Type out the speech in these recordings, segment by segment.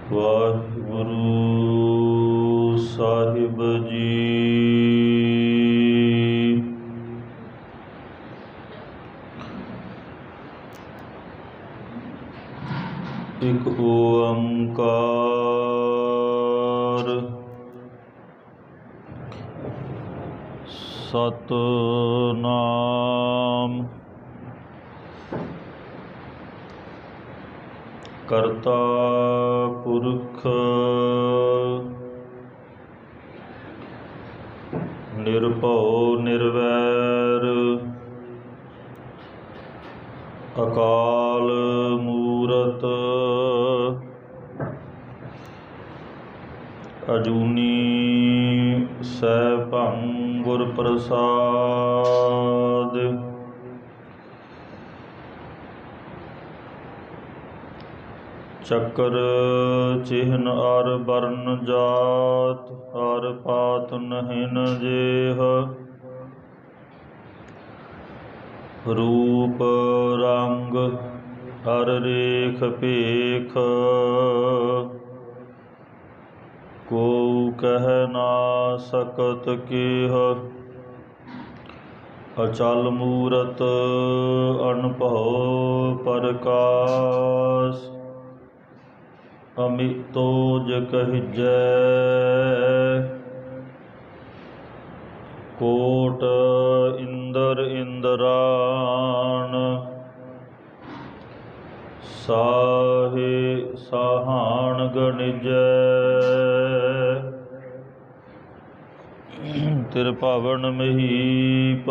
ਵਾਹਿਗੁਰੂ ਸਾਹਿਬ ਜੀ। ਇਕ ਓੰਕਾਰ ਸਤਿਨਾਮ ਕਰਤਾ ਪੁਰਖ ਨਿਰਭਉ ਨਿਰਵੈਰ ਅਕਾਲ ਮੂਰਤ ਅਜੂਨੀ ਸੈਭੰ ਗੁਰ ਪ੍ਰਸਾਦ। ਚੱਕਰ ਚਿਹਨ ਅਰ ਬਰਨ ਜਾਤ ਅਰ ਪਾਤ ਨਹਿਨ ਜੇਹ। ਰੂਪ ਰੰਗ ਅਰ ਰੇਖ ਭੇਖ ਕੋ ਕਹਿ ਨਾ ਸਕਤ ਕੇਹ। ਅਚਲ ਮੂਰਤ ਅਨਭਉ ਪਰਕਾਸ ਅਮਿਤੋ ਜ ਕਹਿਜੈ। ਕੋਟ ਇੰਦਰ ਇੰਦਰਾਣ ਸਾਹੇ ਸਾਹਾਣ ਗਣਿਜੈ। ਤਿਰਭਵਨ ਮਹੀਪ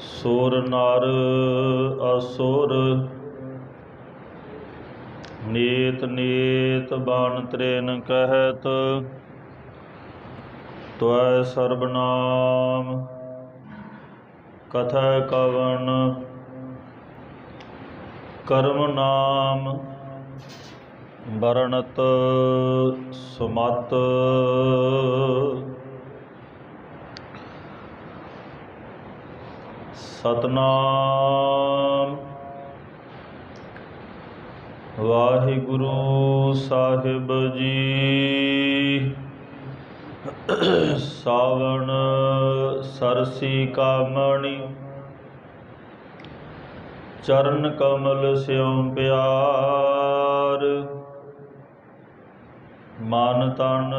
ਸੁਰ ਨਰ ਅਸੁਰ। ਨੇਤ ਨੇਤ ਬਨ ਤ੍ਰਿਨ ਕਹਿਤ ਤੁਐ ਸਰਬਨਾਮ। ਕਥੈ ਕਵਨ ਕਰਮ ਨਾਮ ਬਰਣਤ ਸੁਮਤ। ਸਤਿਨਾਮ ਵਾਹਿਗੁਰੂ ਸਾਹਿਬ ਜੀ। ਸਾਵਣ ਸਰਸੀ ਕਾਮਣੀ ਚਰਨ ਕਮਲ ਸਿਉ ਪਿਆਰ। ਮਨ ਤਨ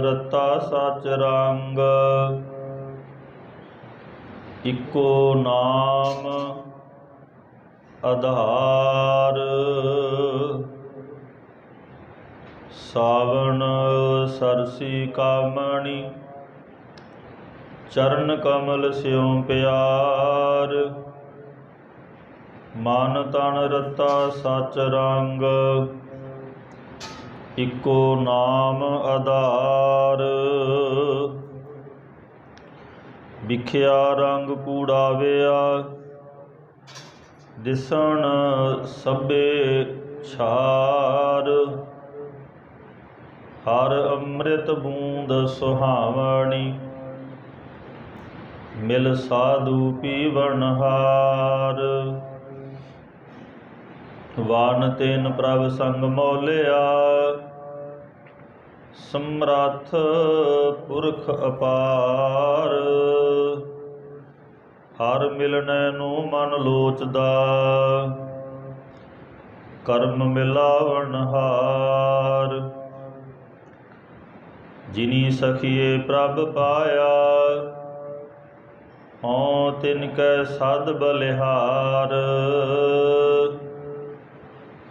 ਰਤਾ ਸਚ ਰੰਗ ਇਕੋ ਨਾਮ ਆਧਾਰ। ਸਾਵਣ ਸਰਸੀ ਕਾਮਣੀ ਚਰਨ ਕਮਲ ਸਿਉ ਪਿਆਰ। ਮਨ ਤਨ ਰਤਾ ਸਚ ਰੰਗ ਇਕੋ ਨਾਮ ਆਧਾਰ। ਵਿਖਿਆ ਰੰਗ ਕੂੜਾਵਿਆ ਦਿਸਣ ਸਭੇ ਛਾਰ। ਹਰ ਅੰਮ੍ਰਿਤ ਬੂੰਦ ਸੁਹਾਵਣੀ ਮਿਲ ਸਾਧੂ ਪੀਵਨ ਹਾਰ। ਵਨ ਤਿਨ ਪ੍ਰਭ ਸੰਗ ਮੋਲਿਆ ਸਮਰੱਥ ਪੁਰਖ ਅਪਾਰ। ਹਰ ਮਿਲਨੈ ਨੂੰ ਮਨ ਲੋਚਦਾ ਕਰਮ ਮਿਲਾਵਣ ਹਾਰ। ਜਿਨੀ ਸਖੀਏ ਪ੍ਰਭ ਪਾਇਆ ਹਉ ਤਿਨ ਕੈ ਸਦ ਬਲਿਹਾਰ।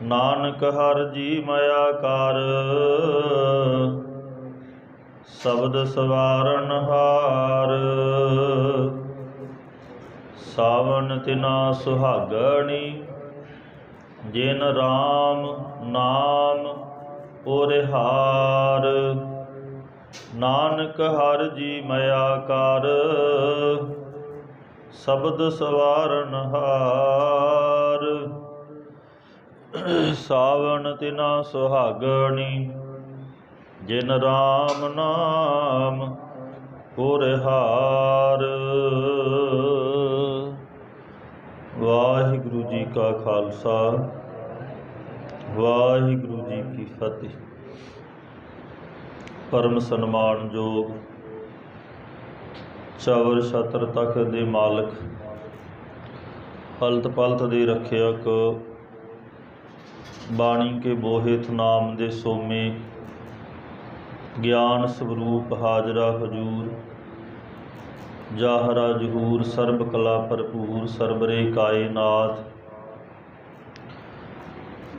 ਨਾਨਕ ਹਰਿ ਜੀ ਮਾਇਆ ਕਰ ਸ਼ਬਦ ਸਵਾਰਨ ਹਾਰ। ਸਾਵਣ ਤਿਨਾ ਸੁਹਾਗਣੀ ਜਿਨ ਰਾਮ ਨਾਮ ਓਰਿਹਾਰ। ਨਾਨਕ ਹਰਿ ਜੀ ਮਾਇਆ ਕਰ ਸ਼ਬਦ ਸਵਾਰਨ ਹਾਰ। ਸਾਵਣ ਤਿਨਾ ਸੁਹਾਗਣੀ ਜਿਨ ਰਾਮ ਨਾਮ ਓਰਿਹਾਰ। ਵਾਹਿਗੁਰੂ ਜੀ ਕਾ ਖਾਲਸਾ ਵਾਹਿਗੁਰੂ ਜੀ ਕੀ ਫਤਿਹ। ਪਰਮ ਸਨਮਾਨਯੋਗ ਚਵਰ ਛਤਰ ਤਖਤ ਦੇ ਮਾਲਕ, ਹਲਤ ਪਲਤ ਦੇ ਰੱਖਿਅਕ, ਬਾਣੀ ਕੇ ਬੋਹਿਤ ਨਾਮ ਦੇ ਸੋਮੇ, ਗਿਆਨ ਸਵਰੂਪ ਹਾਜ਼ਰਾ ਹਜੂਰ, ਜਾਹਰਾ ਜਹੂਰ, ਸਰਬ ਕਲਾ ਭਰਪੂਰ, ਸਰਬਰੇ ਕਾਇਨਾਤ,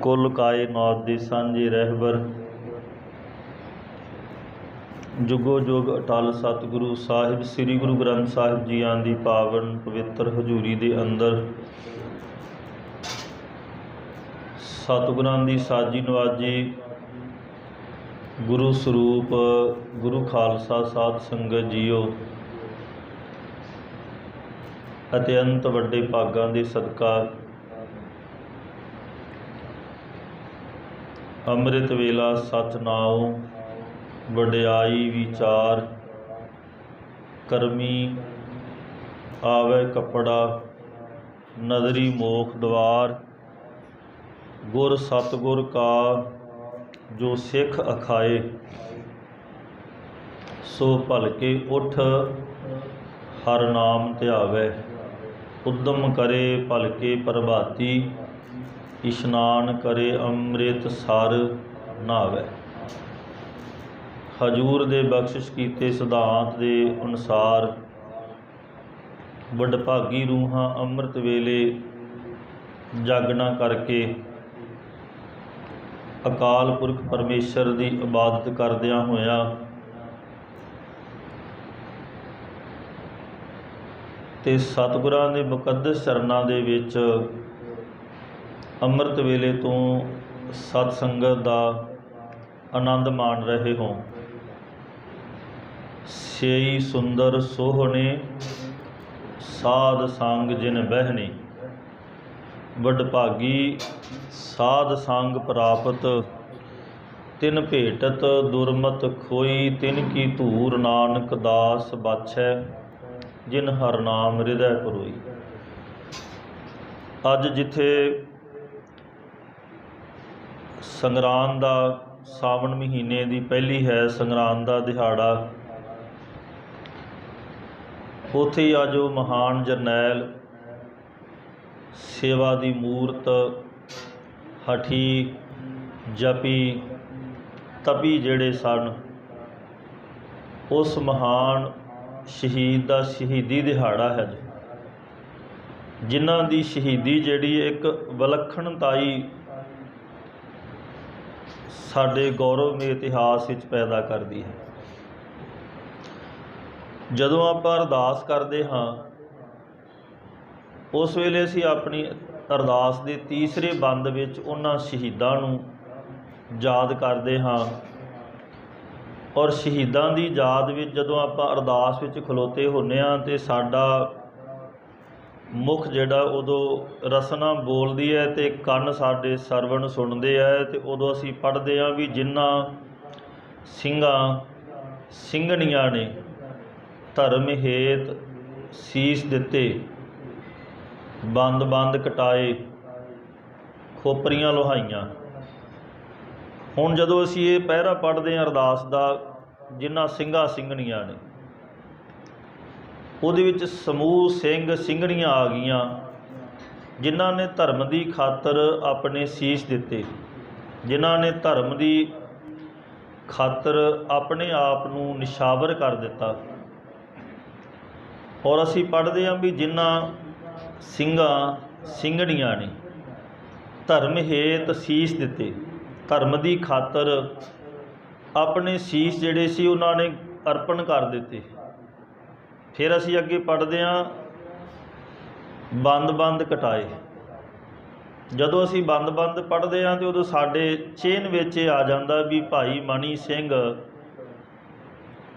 ਕੁੱਲ ਕਾਇਨਾਤ ਦੇ ਸਾਂਝੇ ਰਹਿਬਰ, ਜੁਗੋ ਜੁਗ ਅਟਲ ਸਤਿਗੁਰੂ ਸਾਹਿਬ ਸ੍ਰੀ ਗੁਰੂ ਗ੍ਰੰਥ ਸਾਹਿਬ ਜੀਆਂ ਦੀ ਪਾਵਨ ਪਵਿੱਤਰ ਹਜ਼ੂਰੀ ਦੇ ਅੰਦਰ ਸਤਿਗੁਰਾਂ ਦੀ ਸਾਜੀ ਨਵਾਜੀ ਗੁਰੂ ਸਰੂਪ ਗੁਰੂ ਖਾਲਸਾ ਸਾਧ ਸੰਗਤ ਜੀਓ, ਅਤਿਅੰਤ ਵੱਡੇ ਭਾਗਾਂ ਦੇ ਸਦਕਾ ਅੰਮ੍ਰਿਤ ਵੇਲਾ ਸਚ ਨਾਉ, ਵਡਿਆਈ ਵਿਚਾਰ, ਕਰਮੀ ਆਵੇ ਕੱਪੜਾ, ਨਦਰੀ ਮੋਖ ਦਵਾਰ, ਗੁਰ ਸਤਿਗੁਰ ਕਾ ਜੋ ਸਿੱਖ ਅਖਾਏ, ਸੋ ਭਲਕੇ ਉਠ ਹਰ ਨਾਮ ਧਿਆਵੇ, ਉਦਮ ਕਰੇ ਭਲਕੇ ਪ੍ਰਭਾਤੀ, ਇਸ਼ਨਾਨ ਕਰੇ ਅੰਮ੍ਰਿਤ ਸਰ ਨਹਾਵੇ। ਹਜੂਰ ਦੇ ਬਖਸ਼ਿਸ਼ ਕੀਤੇ ਸਿਧਾਂਤ ਦੇ ਅਨੁਸਾਰ ਵਡਭਾਗੀ ਰੂਹਾਂ ਅੰਮ੍ਰਿਤ ਵੇਲੇ ਜਾਗਣਾ ਕਰਕੇ ਅਕਾਲ ਪੁਰਖ ਪਰਮੇਸ਼ਰ ਦੀ ਇਬਾਦਤ ਕਰਦਿਆਂ ਹੋਇਆਂ ਤੇ ਸਤਿਗੁਰਾਂ ਦੇ ਮੁਕੱਦਸ ਚਰਨਾਂ ਦੇ ਵਿੱਚ ਅੰਮ੍ਰਿਤ ਵੇਲੇ ਤੋਂ ਸਤ ਸੰਗਤ ਦਾ ਆਨੰਦ ਮਾਣ ਰਹੇ ਹੋ। ਸੇਈ ਸੁੰਦਰ ਸੋਹਣੇ, ਸਾਧ ਸੰਗ ਜਿਨ ਬਹਿਨੇ, ਵਡਭਾਗੀ ਸਾਧ ਸੰਗ ਪ੍ਰਾਪਤ, ਤਿਨ ਭੇਟਤ ਦੁਰਮਤ ਖੋਈ, ਤਿਨ ਕੀ ਧੂਰ ਨਾਨਕ ਦਾਸ ਬਾਛੈ, ਜਿਨ ਹਰ ਨਾਮ ਹਿਰਦੈ ਪਰੋਈ। ਅੱਜ ਜਿੱਥੇ ਸੰਗਰਾਂਦ ਦਾ ਸਾਵਣ ਮਹੀਨੇ ਦੀ ਪਹਿਲੀ ਹੈ ਸੰਗਰਾਂਦ ਦਾ ਦਿਹਾੜਾ, ਉੱਥੇ ਹੀ ਅੱਜ ਉਹ ਮਹਾਨ ਜਰਨੈਲ, ਸੇਵਾ ਦੀ ਮੂਰਤ, ਹਠੀ ਜਪੀ ਤਪੀ ਜਿਹੜੇ ਸਨ, ਉਸ ਮਹਾਨ ਸ਼ਹੀਦ ਦਾ ਸ਼ਹੀਦੀ ਦਿਹਾੜਾ ਹੈ, ਜਿਨ੍ਹਾਂ ਦੀ ਸ਼ਹੀਦੀ ਜਿਹੜੀ ਇੱਕ ਵਿਲੱਖਣਤਾਈ ਸਾਡੇ ਗੌਰਵਮਈ ਇਤਿਹਾਸ ਵਿੱਚ ਪੈਦਾ ਕਰਦੀ ਹੈ। ਜਦੋਂ ਆਪਾਂ ਅਰਦਾਸ ਕਰਦੇ ਹਾਂ ਉਸ ਵੇਲੇ ਅਸੀਂ ਆਪਣੀ ਅਰਦਾਸ ਦੇ ਤੀਸਰੇ ਬੰਦ ਵਿੱਚ ਉਹਨਾਂ ਸ਼ਹੀਦਾਂ ਨੂੰ ਯਾਦ ਕਰਦੇ ਹਾਂ, ਔਰ ਸ਼ਹੀਦਾਂ ਦੀ ਯਾਦ ਵਿੱਚ ਜਦੋਂ ਆਪਾਂ ਅਰਦਾਸ ਵਿੱਚ ਖਲੋਤੇ ਹੁੰਦੇ ਹਾਂ ਤੇ ਸਾਡਾ ਮੁਖ ਜਿਹੜਾ ਉਦੋਂ ਰਸਨਾ ਬੋਲਦੀ ਹੈ ਤੇ ਕੰਨ ਸਾਡੇ ਸਰਵਣ ਸੁਣਦੇ ਹੈ, ਤੇ ਉਦੋਂ ਅਸੀਂ ਪੜ੍ਹਦੇ ਹਾਂ ਵੀ ਜਿਨ੍ਹਾਂ ਸਿੰਘਾਂ ਸਿੰਘਣੀਆਂ ਨੇ ਧਰਮ ਹੇਤ ਸੀਸ ਦਿੱਤੇ, ਬੰਦ ਬੰਦ ਕਟਾਏ, ਖੋਪਰੀਆਂ ਲੋਹਾਈਆਂ। ਹੁਣ ਜਦੋਂ ਅਸੀਂ ਇਹ ਪਹਿਰਾ ਪੜ੍ਹਦੇ ਹਾਂ ਅਰਦਾਸ ਦਾ, ਜਿਨ੍ਹਾਂ ਸਿੰਘਾਂ ਸਿੰਘਣੀਆਂ ਨੇ, ਉਹਦੇ ਵਿੱਚ ਸਮੂਹ ਸਿੰਘ ਸਿੰਘਣੀਆਂ ਆ ਗਈਆਂ ਜਿਨ੍ਹਾਂ ਨੇ ਧਰਮ ਦੀ ਖਾਤਰ ਆਪਣੇ ਸੀਸ ਦਿੱਤੇ, ਜਿਨ੍ਹਾਂ ਨੇ ਧਰਮ ਦੀ ਖਾਤਰ ਆਪਣੇ ਆਪ ਨੂੰ ਨਿਸ਼ਾਵਰ ਕਰ ਦਿੱਤਾ। ਔਰ ਅਸੀਂ ਪੜ੍ਹਦੇ ਹਾਂ ਵੀ ਜਿਨ੍ਹਾਂ ਸਿੰਘਾਂ ਸਿੰਘਣੀਆਂ ਨੇ ਧਰਮ ਹੇਤ ਸੀਸ ਦਿੱਤੇ, ਧਰਮ ਦੀ ਖਾਤਰ ਆਪਣੇ ਸੀਸ ਜਿਹੜੇ ਸੀ ਉਹਨਾਂ ਨੇ ਅਰਪਣ ਕਰ ਦਿੱਤੇ। ਫਿਰ ਅਸੀਂ ਅੱਗੇ ਪੜ੍ਹਦੇ ਹਾਂ ਬੰਦ ਬੰਦ ਕਟਾਏ। ਜਦੋਂ ਅਸੀਂ ਬੰਦ ਬੰਦ ਪੜ੍ਹਦੇ ਹਾਂ ਤਾਂ ਉਦੋਂ ਸਾਡੇ ਚੇਨ ਵਿੱਚ ਇਹ ਆ ਜਾਂਦਾ ਵੀ ਭਾਈ ਮਣੀ ਸਿੰਘ,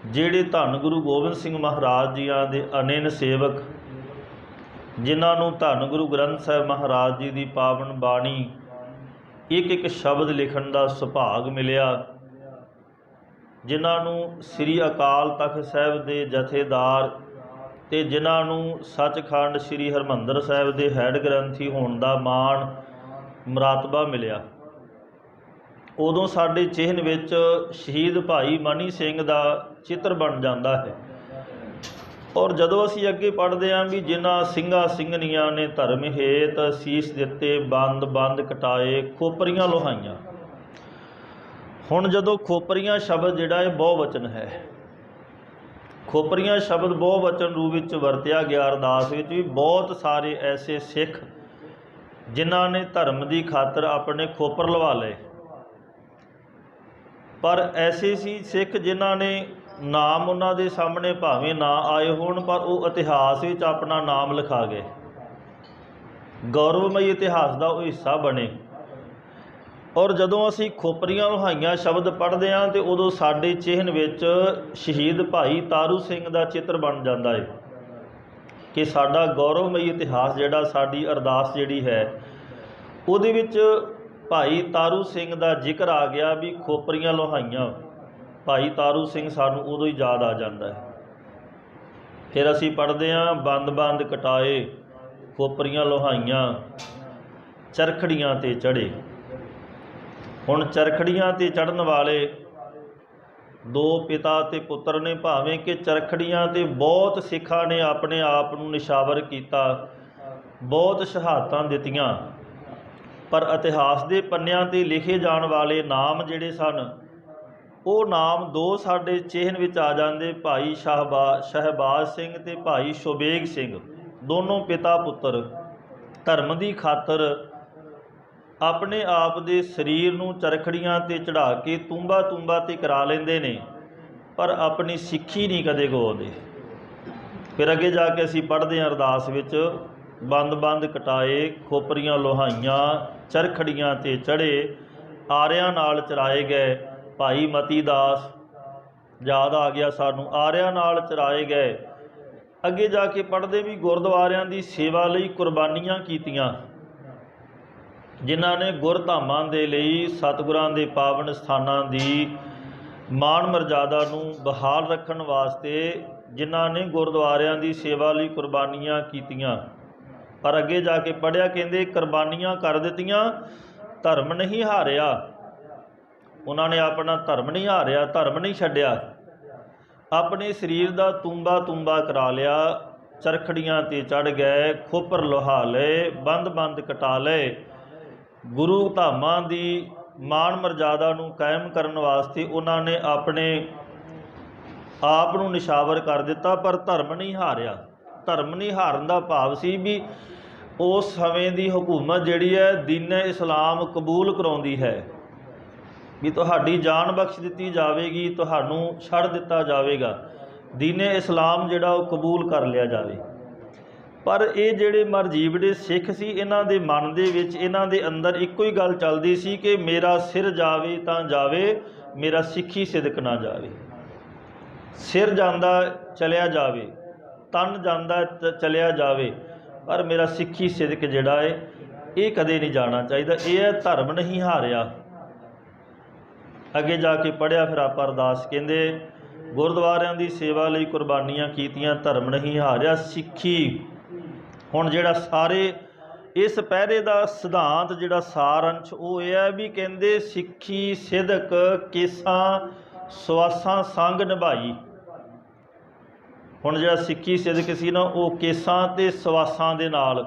ਜਿਹੜੇ ਧੰਨ ਗੁਰੂ ਗੋਬਿੰਦ ਸਿੰਘ ਮਹਾਰਾਜ ਜੀਆਂ ਦੇ ਅਨੇਨ ਸੇਵਕ, ਜਿਨ੍ਹਾਂ ਨੂੰ ਧੰਨ ਗੁਰੂ ਗ੍ਰੰਥ ਸਾਹਿਬ ਮਹਾਰਾਜ ਜੀ ਦੀ ਪਾਵਨ ਬਾਣੀ ਇੱਕ ਇੱਕ ਸ਼ਬਦ ਲਿਖਣ ਦਾ ਸੁਭਾਗ ਮਿਲਿਆ, ਜਿਨ੍ਹਾਂ ਨੂੰ ਸ੍ਰੀ ਅਕਾਲ ਤਖਤ ਸਾਹਿਬ ਦੇ ਜਥੇਦਾਰ ਤੇ ਜਿਨ੍ਹਾਂ ਨੂੰ ਸੱਚਖੰਡ ਸ੍ਰੀ ਹਰਿਮੰਦਰ ਸਾਹਿਬ ਦੇ ਹੈਡ ਗ੍ਰੰਥੀ ਹੋਣ ਦਾ ਮਾਣ ਮਰਾਤਬਾ ਮਿਲਿਆ, ਉਦੋਂ ਸਾਡੇ ਚਿਹਨ ਵਿੱਚ ਸ਼ਹੀਦ ਭਾਈ ਮਨੀ ਸਿੰਘ ਦਾ ਚਿੱਤਰ ਬਣ ਜਾਂਦਾ ਹੈ। ਔਰ ਜਦੋਂ ਅਸੀਂ ਅੱਗੇ ਪੜ੍ਹਦੇ ਹਾਂ ਵੀ ਜਿਨ੍ਹਾਂ ਸਿੰਘਾਂ ਸਿੰਘਣੀਆਂ ਨੇ ਧਰਮ ਹੇਤ ਸੀਸ ਦਿੱਤੇ, ਬੰਦ ਬੰਦ ਕਟਾਏ, ਖੋਪਰੀਆਂ ਲੋਹਾਈਆਂ। ਹੁਣ ਜਦੋਂ ਖੋਪਰੀਆਂ ਸ਼ਬਦ ਜਿਹੜਾ ਇਹ ਬਹੁਵਚਨ ਹੈ, ਖੋਪਰੀਆਂ ਸ਼ਬਦ ਬਹੁਵਚਨ ਰੂਪ ਵਿੱਚ ਵਰਤਿਆ ਗਿਆ ਅਰਦਾਸ ਵਿੱਚ ਵੀ। ਬਹੁਤ ਸਾਰੇ ਐਸੇ ਸਿੱਖ ਜਿਨ੍ਹਾਂ ਨੇ ਧਰਮ ਦੀ ਖਾਤਰ ਆਪਣੇ ਖੋਪਰ ਲਵਾ ਲਏ, ਪਰ ਐਸੇ ਸੀ ਸਿੱਖ ਜਿਨ੍ਹਾਂ ਨੇ ਨਾਮ ਉਹਨਾਂ ਦੇ ਸਾਹਮਣੇ ਭਾਵੇਂ ਨਾ ਆਏ ਹੋਣ, ਪਰ ਉਹ ਇਤਿਹਾਸ ਵਿੱਚ ਆਪਣਾ ਨਾਮ ਲਿਖਾ ਗਏ, ਗੌਰਵਮਈ ਇਤਿਹਾਸ ਦਾ ਉਹ ਹਿੱਸਾ ਬਣੇ। ਔਰ ਜਦੋਂ ਅਸੀਂ ਖੋਪਰੀਆਂ ਲੋਹਾਈਆਂ ਸ਼ਬਦ ਪੜ੍ਹਦੇ ਹਾਂ ਤਾਂ ਉਦੋਂ ਸਾਡੇ ਚਿਹਨ ਵਿੱਚ ਸ਼ਹੀਦ ਭਾਈ ਤਾਰੂ ਸਿੰਘ ਦਾ ਚਿੱਤਰ ਬਣ ਜਾਂਦਾ ਹੈ ਕਿ ਸਾਡਾ ਗੌਰਵਮਈ ਇਤਿਹਾਸ ਜਿਹੜਾ, ਸਾਡੀ ਅਰਦਾਸ ਜਿਹੜੀ ਹੈ ਉਹਦੇ ਵਿੱਚ ਭਾਈ ਤਾਰੂ ਸਿੰਘ ਦਾ ਜ਼ਿਕਰ ਆ ਗਿਆ ਵੀ ਖੋਪਰੀਆਂ ਲੋਹਾਈਆਂ। ਭਾਈ ਤਾਰੂ ਸਿੰਘ ਸਾਨੂੰ ਉਦੋਂ ਹੀ ਯਾਦ ਆ ਜਾਂਦਾ ਹੈ। ਫਿਰ ਅਸੀਂ ਪੜ੍ਹਦੇ ਹਾਂ ਬੰਦ ਬੰਦ ਕਟਾਏ, ਖੋਪਰੀਆਂ ਲੋਹਾਈਆਂ, ਚਰਖੜੀਆਂ 'ਤੇ ਚੜ੍ਹੇ। ਹੁਣ ਚਰਖੜੀਆਂ 'ਤੇ ਚੜ੍ਹਨ ਵਾਲੇ ਦੋ ਪਿਤਾ ਅਤੇ ਪੁੱਤਰ ਨੇ, ਭਾਵੇਂ ਕਿ ਚਰਖੜੀਆਂ 'ਤੇ ਬਹੁਤ ਸਿੱਖਾਂ ਨੇ ਆਪਣੇ ਆਪ ਨੂੰ ਨਿਸ਼ਾਵਰ ਕੀਤਾ, ਬਹੁਤ ਸ਼ਹਾਦਤਾਂ ਦਿੱਤੀਆਂ, ਪਰ ਇਤਿਹਾਸ ਦੇ ਪੰਨਿਆਂ 'ਤੇ ਲਿਖੇ ਜਾਣ ਵਾਲੇ ਨਾਮ ਜਿਹੜੇ ਸਨ, ਉਹ ਨਾਮ ਦੋ ਸਾਡੇ ਚਿਹਨ ਵਿੱਚ ਆ ਜਾਂਦੇ, ਭਾਈ ਸ਼ਹਿਬਾਜ਼ ਸਿੰਘ ਅਤੇ ਭਾਈ ਸ਼ੋਬੇਗ ਸਿੰਘ। ਦੋਨੋਂ ਪਿਤਾ ਪੁੱਤਰ ਧਰਮ ਦੀ ਖਾਤਰ ਆਪਣੇ ਆਪ ਦੇ ਸਰੀਰ ਨੂੰ ਚਰਖੜੀਆਂ 'ਤੇ ਚੜ੍ਹਾ ਕੇ ਤੂੰਬਾ ਤੂੰਬਾ 'ਤੇ ਕਰਾ ਲੈਂਦੇ ਨੇ, ਪਰ ਆਪਣੀ ਸਿੱਖੀ ਨਹੀਂ ਕਦੇ ਗਵਾਉਂਦੇ। ਫਿਰ ਅੱਗੇ ਜਾ ਕੇ ਅਸੀਂ ਪੜ੍ਹਦੇ ਹਾਂ ਅਰਦਾਸ ਵਿੱਚ, ਬੰਦ ਬੰਦ ਕਟਾਏ, ਖੋਪਰੀਆਂ ਲੋਹਾਈਆਂ, ਚਰਖੜੀਆਂ 'ਤੇ ਚੜ੍ਹੇ, ਆਰਿਆਂ ਨਾਲ ਚਰਾਏ ਗਏ। ਭਾਈ ਮਤੀ ਦਾਸ ਯਾਦ ਆ ਗਿਆ ਸਾਨੂੰ, ਆਰਿਆਂ ਨਾਲ ਚਰਾਏ ਗਏ। ਅੱਗੇ ਜਾ ਕੇ ਪੜ੍ਹਦੇ ਵੀ ਗੁਰਦੁਆਰਿਆਂ ਦੀ ਸੇਵਾ ਲਈ ਕੁਰਬਾਨੀਆਂ ਕੀਤੀਆਂ, ਜਿਨ੍ਹਾਂ ਨੇ ਗੁਰਧਾਮਾਂ ਦੇ ਲਈ, ਸਤਿਗੁਰਾਂ ਦੇ ਪਾਵਨ ਸਥਾਨਾਂ ਦੀ ਮਾਣ ਮਰਜ਼ਾਦਾ ਨੂੰ ਬਹਾਲ ਰੱਖਣ ਵਾਸਤੇ ਜਿਨ੍ਹਾਂ ਨੇ ਗੁਰਦੁਆਰਿਆਂ ਦੀ ਸੇਵਾ ਲਈ ਕੁਰਬਾਨੀਆਂ ਕੀਤੀਆਂ। ਪਰ ਅੱਗੇ ਜਾ ਕੇ ਪੜ੍ਹਿਆ, ਕਹਿੰਦੇ ਕੁਰਬਾਨੀਆਂ ਕਰ ਦਿੱਤੀਆਂ, ਧਰਮ ਨਹੀਂ ਹਾਰਿਆ। ਉਹਨਾਂ ਨੇ ਆਪਣਾ ਧਰਮ ਨਹੀਂ ਹਾਰਿਆ, ਧਰਮ ਨਹੀਂ ਛੱਡਿਆ, ਆਪਣੇ ਸਰੀਰ ਦਾ ਤੂੰਬਾ ਤੂੰਬਾ ਕਰਾ ਲਿਆ, ਚਰਖੜੀਆਂ 'ਤੇ ਚੜ੍ਹ ਗਏ, ਖੋਪਰ ਲੋਹਾ ਲਏ, ਬੰਦ ਬੰਦ ਕਟਾ ਲਏ। ਗੁਰੂ ਧਾਮਾਂ ਦੀ ਮਾਣ ਮਰਜ਼ਾਦਾ ਨੂੰ ਕਾਇਮ ਕਰਨ ਵਾਸਤੇ ਉਹਨਾਂ ਨੇ ਆਪਣੇ ਆਪ ਨੂੰ ਨਿਸ਼ਾਵਰ ਕਰ ਦਿੱਤਾ, ਪਰ ਧਰਮ ਨਹੀਂ ਹਾਰਿਆ। ਧਰਮ ਨਹੀਂ ਹਾਰਨ ਦਾ ਭਾਵ ਸੀ ਵੀ ਉਸ ਸਮੇਂ ਦੀ ਹਕੂਮਤ ਜਿਹੜੀ ਹੈ ਦੀਨ ਇਸਲਾਮ ਕਬੂਲ ਕਰਾਉਂਦੀ ਹੈ, ਵੀ ਤੁਹਾਡੀ ਜਾਨ ਬਖਸ਼ ਦਿੱਤੀ ਜਾਵੇਗੀ, ਤੁਹਾਨੂੰ ਛੱਡ ਦਿੱਤਾ ਜਾਵੇਗਾ, ਦੀਨ ਇਸਲਾਮ ਜਿਹੜਾ ਉਹ ਕਬੂਲ ਕਰ ਲਿਆ ਜਾਵੇ। ਪਰ ਇਹ ਜਿਹੜੇ ਮਰਜੀਵੜੇ ਸਿੱਖ ਸੀ, ਇਹਨਾਂ ਦੇ ਮਨ ਦੇ ਵਿੱਚ, ਇਹਨਾਂ ਦੇ ਅੰਦਰ ਇੱਕੋ ਹੀ ਗੱਲ ਚੱਲਦੀ ਸੀ ਕਿ ਮੇਰਾ ਸਿਰ ਜਾਵੇ ਤਾਂ ਜਾਵੇ, ਮੇਰਾ ਸਿੱਖੀ ਸਿਦਕ ਨਾ ਜਾਵੇ। ਸਿਰ ਜਾਂਦਾ ਚਲਿਆ ਜਾਵੇ, ਤਨ ਜਾਂਦਾ ਚਲਿਆ ਜਾਵੇ, ਪਰ ਮੇਰਾ ਸਿੱਖੀ ਸਿਦਕ ਜਿਹੜਾ ਹੈ ਇਹ ਕਦੇ ਨਹੀਂ ਜਾਣਾ ਚਾਹੀਦਾ। ਇਹ ਹੈ ਧਰਮ ਨਹੀਂ ਹਾਰਿਆ। ਅੱਗੇ ਜਾ ਕੇ ਪੜ੍ਹਿਆ ਫਿਰ ਆਪਾਂ ਅਰਦਾਸ, ਕਹਿੰਦੇ ਗੁਰਦੁਆਰਿਆਂ ਦੀ ਸੇਵਾ ਲਈ ਕੁਰਬਾਨੀਆਂ ਕੀਤੀਆਂ, ਧਰਮ ਨਹੀਂ ਹਾਰਿਆ, ਸਿੱਖੀ। ਹੁਣ ਜਿਹੜਾ ਸਾਰੇ ਇਸ ਪਹਿਰੇ ਦਾ ਸਿਧਾਂਤ ਜਿਹੜਾ ਸਾਰ ਅੰਸ਼ ਉਹ ਇਹ ਹੈ ਵੀ ਕਹਿੰਦੇ ਸਿੱਖੀ ਸਿਦਕ ਕੇਸਾਂ ਸਵਾਸਾਂ ਸੰਗ ਨਿਭਾਈ। ਹੁਣ ਜਿਹੜਾ ਸਿੱਖੀ ਸਿਦਕ ਸੀ ਨਾ ਉਹ ਕੇਸਾਂ ਅਤੇ ਸਵਾਸਾਂ ਦੇ ਨਾਲ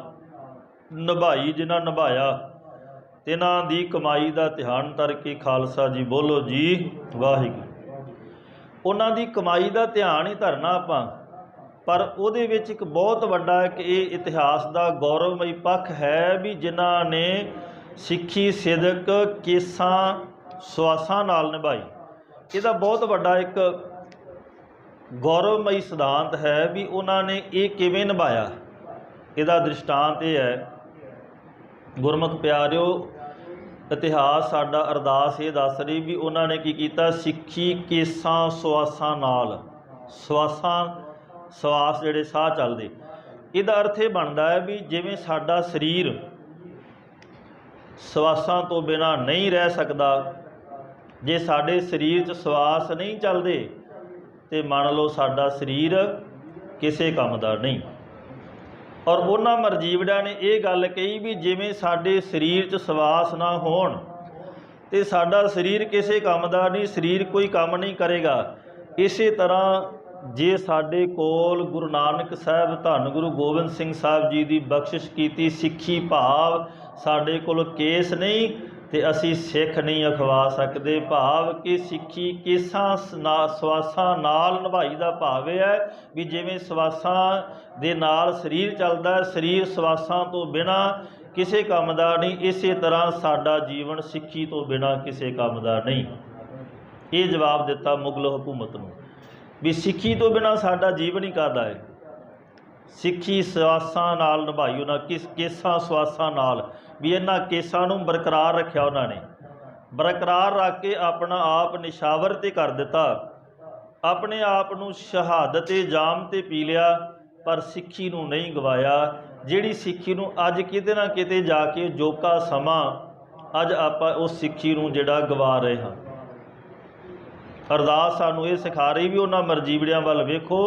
ਨਿਭਾਈ, ਜਿਨ੍ਹਾਂ ਨਿਭਾਇਆ ਤਿਨਾਂ ਦੀ ਕਮਾਈ ਦਾ ਧਿਆਨ ਧਰ ਕੇ ਖਾਲਸਾ ਜੀ ਬੋਲੋ ਜੀ ਵਾਹਿਗੁਰੂ। ਉਹਨਾਂ ਦੀ ਕਮਾਈ ਦਾ ਧਿਆਨ ਹੀ ਧਰਨਾ ਆਪਾਂ, ਪਰ ਉਹਦੇ ਵਿੱਚ ਇੱਕ ਬਹੁਤ ਵੱਡਾ ਇੱਕ ਇਹ ਇਤਿਹਾਸ ਦਾ ਗੌਰਵਮਈ ਪੱਖ ਹੈ ਵੀ ਜਿਨ੍ਹਾਂ ਨੇ ਸਿੱਖੀ ਸਿਦਕ ਕੇਸਾਂ ਸਵਾਸਾਂ ਨਾਲ ਨਿਭਾਈ। ਇਹਦਾ ਬਹੁਤ ਵੱਡਾ ਇੱਕ ਗੌਰਵਮਈ ਸਿਧਾਂਤ ਹੈ ਵੀ ਉਹਨਾਂ ਨੇ ਇਹ ਕਿਵੇਂ ਨਿਭਾਇਆ। ਇਹਦਾ ਦ੍ਰਿਸ਼ਟਾਂਤ ਇਹ ਹੈ, ਗੁਰਮੁਖ ਪਿਆਰਿਓ, ਇਤਿਹਾਸ ਸਾਡਾ ਅਰਦਾਸ ਇਹ ਦੱਸ ਰਹੀ ਵੀ ਉਹਨਾਂ ਨੇ ਕੀ ਕੀਤਾ, ਸਿੱਖੀ ਕੇਸਾਂ ਸਵਾਸਾਂ ਨਾਲ। ਸਵਾਸ ਜਿਹੜੇ ਸਾਹ ਚੱਲਦੇ, ਇਹਦਾ ਅਰਥ ਇਹ ਬਣਦਾ ਹੈ ਵੀ ਜਿਵੇਂ ਸਾਡਾ ਸਰੀਰ ਸਵਾਸਾਂ ਤੋਂ ਬਿਨਾਂ ਨਹੀਂ ਰਹਿ ਸਕਦਾ, ਜੇ ਸਾਡੇ ਸਰੀਰ 'ਚ ਸਵਾਸ ਨਹੀਂ ਚੱਲਦੇ ਤੇ ਮੰਨ ਲਓ ਸਾਡਾ ਸਰੀਰ ਕਿਸੇ ਕੰਮ ਦਾ ਨਹੀਂ। ਔਰ ਉਹਨਾਂ ਮਰਜੀਵੜਿਆਂ ਨੇ ਇਹ ਗੱਲ ਕਹੀ ਵੀ ਜਿਵੇਂ ਸਾਡੇ ਸਰੀਰ 'ਚ ਸਵਾਸ ਨਾ ਹੋਣ ਤੇ ਸਾਡਾ ਸਰੀਰ ਕਿਸੇ ਕੰਮ ਦਾ ਨਹੀਂ, ਸਰੀਰ ਕੋਈ ਕੰਮ ਨਹੀਂ ਕਰੇਗਾ। ਇਸੇ ਤਰ੍ਹਾਂ ਜੇ ਸਾਡੇ ਕੋਲ ਗੁਰੂ ਨਾਨਕ ਸਾਹਿਬ ਧੰਨ ਗੁਰੂ ਗੋਬਿੰਦ ਸਿੰਘ ਸਾਹਿਬ ਜੀ ਦੀ ਬਖਸ਼ਿਸ਼ ਕੀਤੀ ਸਿੱਖੀ ਭਾਵ ਸਾਡੇ ਕੋਲ ਕੇਸ ਨਹੀਂ ਤੇ ਅਸੀਂ ਸਿੱਖ ਨਹੀਂ ਅਖਵਾ ਸਕਦੇ। ਭਾਵ ਕਿ ਸਿੱਖੀ ਕੇਸਾਂ ਸਵਾਸਾਂ ਨਾਲ ਨਿਭਾਈ ਦਾ ਭਾਵ ਇਹ ਹੈ ਵੀ ਜਿਵੇਂ ਸਵਾਸਾਂ ਦੇ ਨਾਲ ਸਰੀਰ ਚੱਲਦਾ, ਸਰੀਰ ਸਵਾਸਾਂ ਤੋਂ ਬਿਨਾਂ ਕਿਸੇ ਕੰਮ ਦਾ ਨਹੀਂ, ਇਸੇ ਤਰ੍ਹਾਂ ਸਾਡਾ ਜੀਵਨ ਸਿੱਖੀ ਤੋਂ ਬਿਨਾਂ ਕਿਸੇ ਕੰਮ ਦਾ ਨਹੀਂ। ਇਹ ਜਵਾਬ ਦਿੱਤਾ ਮੁਗਲ ਹਕੂਮਤ ਨੂੰ ਵੀ ਸਿੱਖੀ ਤੋਂ ਬਿਨਾਂ ਸਾਡਾ ਜੀਵਨ ਹੀ ਕਾਹਦਾ ਹੈ। ਸਿੱਖੀ ਸਵਾਸਾਂ ਨਾਲ ਨਿਭਾਈ ਉਹਨਾਂ, ਕੇਸਾਂ ਸਵਾਸਾਂ ਨਾਲ ਵੀ ਇਹਨਾਂ ਕੇਸਾਂ ਨੂੰ ਬਰਕਰਾਰ ਰੱਖਿਆ। ਉਹਨਾਂ ਨੇ ਬਰਕਰਾਰ ਰੱਖ ਕੇ ਆਪਣਾ ਆਪ ਨਿਸ਼ਾਵਰ 'ਤੇ ਕਰ ਦਿੱਤਾ, ਆਪਣੇ ਆਪ ਨੂੰ ਸ਼ਹਾਦਤ ਜਾਮ 'ਤੇ ਪੀ ਲਿਆ, ਪਰ ਸਿੱਖੀ ਨੂੰ ਨਹੀਂ ਗਵਾਇਆ। ਜਿਹੜੀ ਸਿੱਖੀ ਨੂੰ ਅੱਜ ਕਿਤੇ ਨਾ ਕਿਤੇ ਜਾ ਕੇ ਜੋਕਾ ਸਮਾਂ ਅੱਜ ਆਪਾਂ ਉਸ ਸਿੱਖੀ ਨੂੰ ਜਿਹੜਾ ਗਵਾ ਰਹੇ ਹਾਂ। ਅਰਦਾਸ ਸਾਨੂੰ ਇਹ ਸਿਖਾ ਰਹੀ ਵੀ ਉਹਨਾਂ ਮਰਜੀਵੜਿਆਂ ਵੱਲ ਵੇਖੋ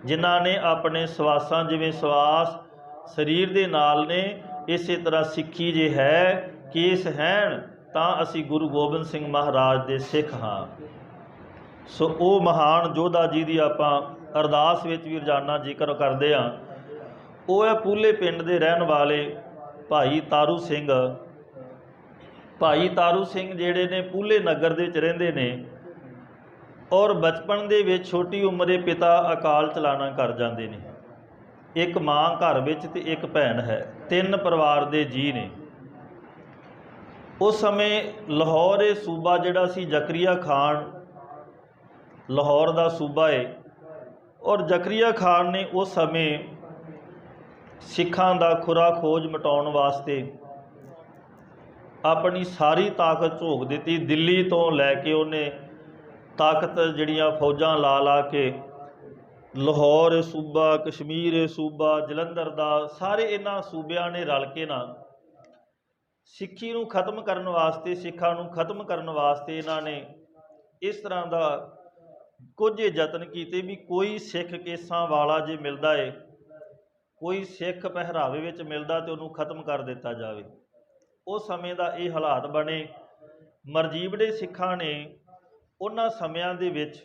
ਜਿਨ੍ਹਾਂ ਨੇ ਆਪਣੇ ਸਵਾਸਾਂ, ਜਿਵੇਂ ਸਵਾਸ ਸਰੀਰ ਦੇ ਨਾਲ ਨੇ, ਇਸੇ ਤਰ੍ਹਾਂ ਸਿੱਖੀ ਜੇ ਹੈ, ਕੇਸ ਹੈਣ ਤਾਂ ਅਸੀਂ ਗੁਰੂ ਗੋਬਿੰਦ ਸਿੰਘ ਮਹਾਰਾਜ ਦੇ ਸਿੱਖ ਹਾਂ। ਸੋ ਉਹ ਮਹਾਨ ਯੋਧਾ ਜੀ ਦੀ ਆਪਾਂ ਅਰਦਾਸ ਵਿੱਚ ਵੀ ਰੋਜ਼ਾਨਾ ਜ਼ਿਕਰ ਕਰਦੇ ਹਾਂ। ਉਹ ਹੈ ਪੂਲੇ ਪਿੰਡ ਦੇ ਰਹਿਣ ਵਾਲੇ ਭਾਈ ਤਾਰੂ ਸਿੰਘ। ਭਾਈ ਤਾਰੂ ਸਿੰਘ ਜਿਹੜੇ ਨੇ ਪੂਲੇ ਨਗਰ ਦੇ ਵਿੱਚ ਰਹਿੰਦੇ ਨੇ ਔਰ ਬਚਪਨ ਦੇ ਵਿੱਚ ਛੋਟੀ ਉਮਰੇ ਪਿਤਾ ਅਕਾਲ ਚਲਾਣਾ ਕਰ ਜਾਂਦੇ ਨੇ। ਇੱਕ ਮਾਂ ਘਰ ਵਿੱਚ ਤੇ ਇੱਕ ਭੈਣ ਹੈ, 3 ਪਰਿਵਾਰ ਦੇ ਜੀਅ ਨੇ। ਉਸ ਸਮੇਂ ਲਾਹੌਰ ਇਹ ਸੂਬਾ ਜਿਹੜਾ ਸੀ ਜ਼ਕਰੀਆ ਖਾਨ, ਲਾਹੌਰ ਦਾ ਸੂਬਾ ਹੈ। ਔਰ ਜ਼ਕਰੀਆ ਖਾਨ ਨੇ ਉਸ ਸਮੇਂ ਸਿੱਖਾਂ ਦਾ ਖੁਰਾ ਖੋਜ ਮਿਟਾਉਣ ਵਾਸਤੇ ਆਪਣੀ ਸਾਰੀ ਤਾਕਤ ਝੋਕ ਦਿੱਤੀ। ਦਿੱਲੀ ਤੋਂ ਲੈ ਕੇ ਉਹਨੇ ਤਾਕਤ ਜਿਹੜੀਆਂ ਫੌਜਾਂ ਲਾ ਕੇ ਲਾਹੌਰ ਸੂਬਾ, ਕਸ਼ਮੀਰ ਸੂਬਾ, ਜਲੰਧਰ ਦਾ, ਸਾਰੇ ਇਹਨਾਂ ਸੂਬਿਆਂ ਨੇ ਰਲ ਕੇ ਨਾ ਸਿੱਖੀ ਨੂੰ ਖਤਮ ਕਰਨ ਵਾਸਤੇ, ਸਿੱਖਾਂ ਨੂੰ ਖਤਮ ਕਰਨ ਵਾਸਤੇ ਇਹਨਾਂ ਨੇ ਇਸ ਤਰ੍ਹਾਂ ਦਾ ਕੁਝ ਯਤਨ ਕੀਤੇ ਵੀ ਕੋਈ ਸਿੱਖ ਕੇਸਾਂ ਵਾਲਾ ਜੇ ਮਿਲਦਾ ਏ, ਕੋਈ ਸਿੱਖ ਪਹਿਰਾਵੇ ਵਿੱਚ ਮਿਲਦਾ ਤੇ ਉਹਨੂੰ ਖਤਮ ਕਰ ਦਿੱਤਾ ਜਾਵੇ। ਉਸ ਸਮੇਂ ਦਾ ਇਹ ਹਾਲਾਤ ਬਣੇ। ਮਰਜੀਵੜੇ ਸਿੱਖਾਂ ਨੇ ਉਹਨਾਂ ਸਮਿਆਂ ਦੇ ਵਿੱਚ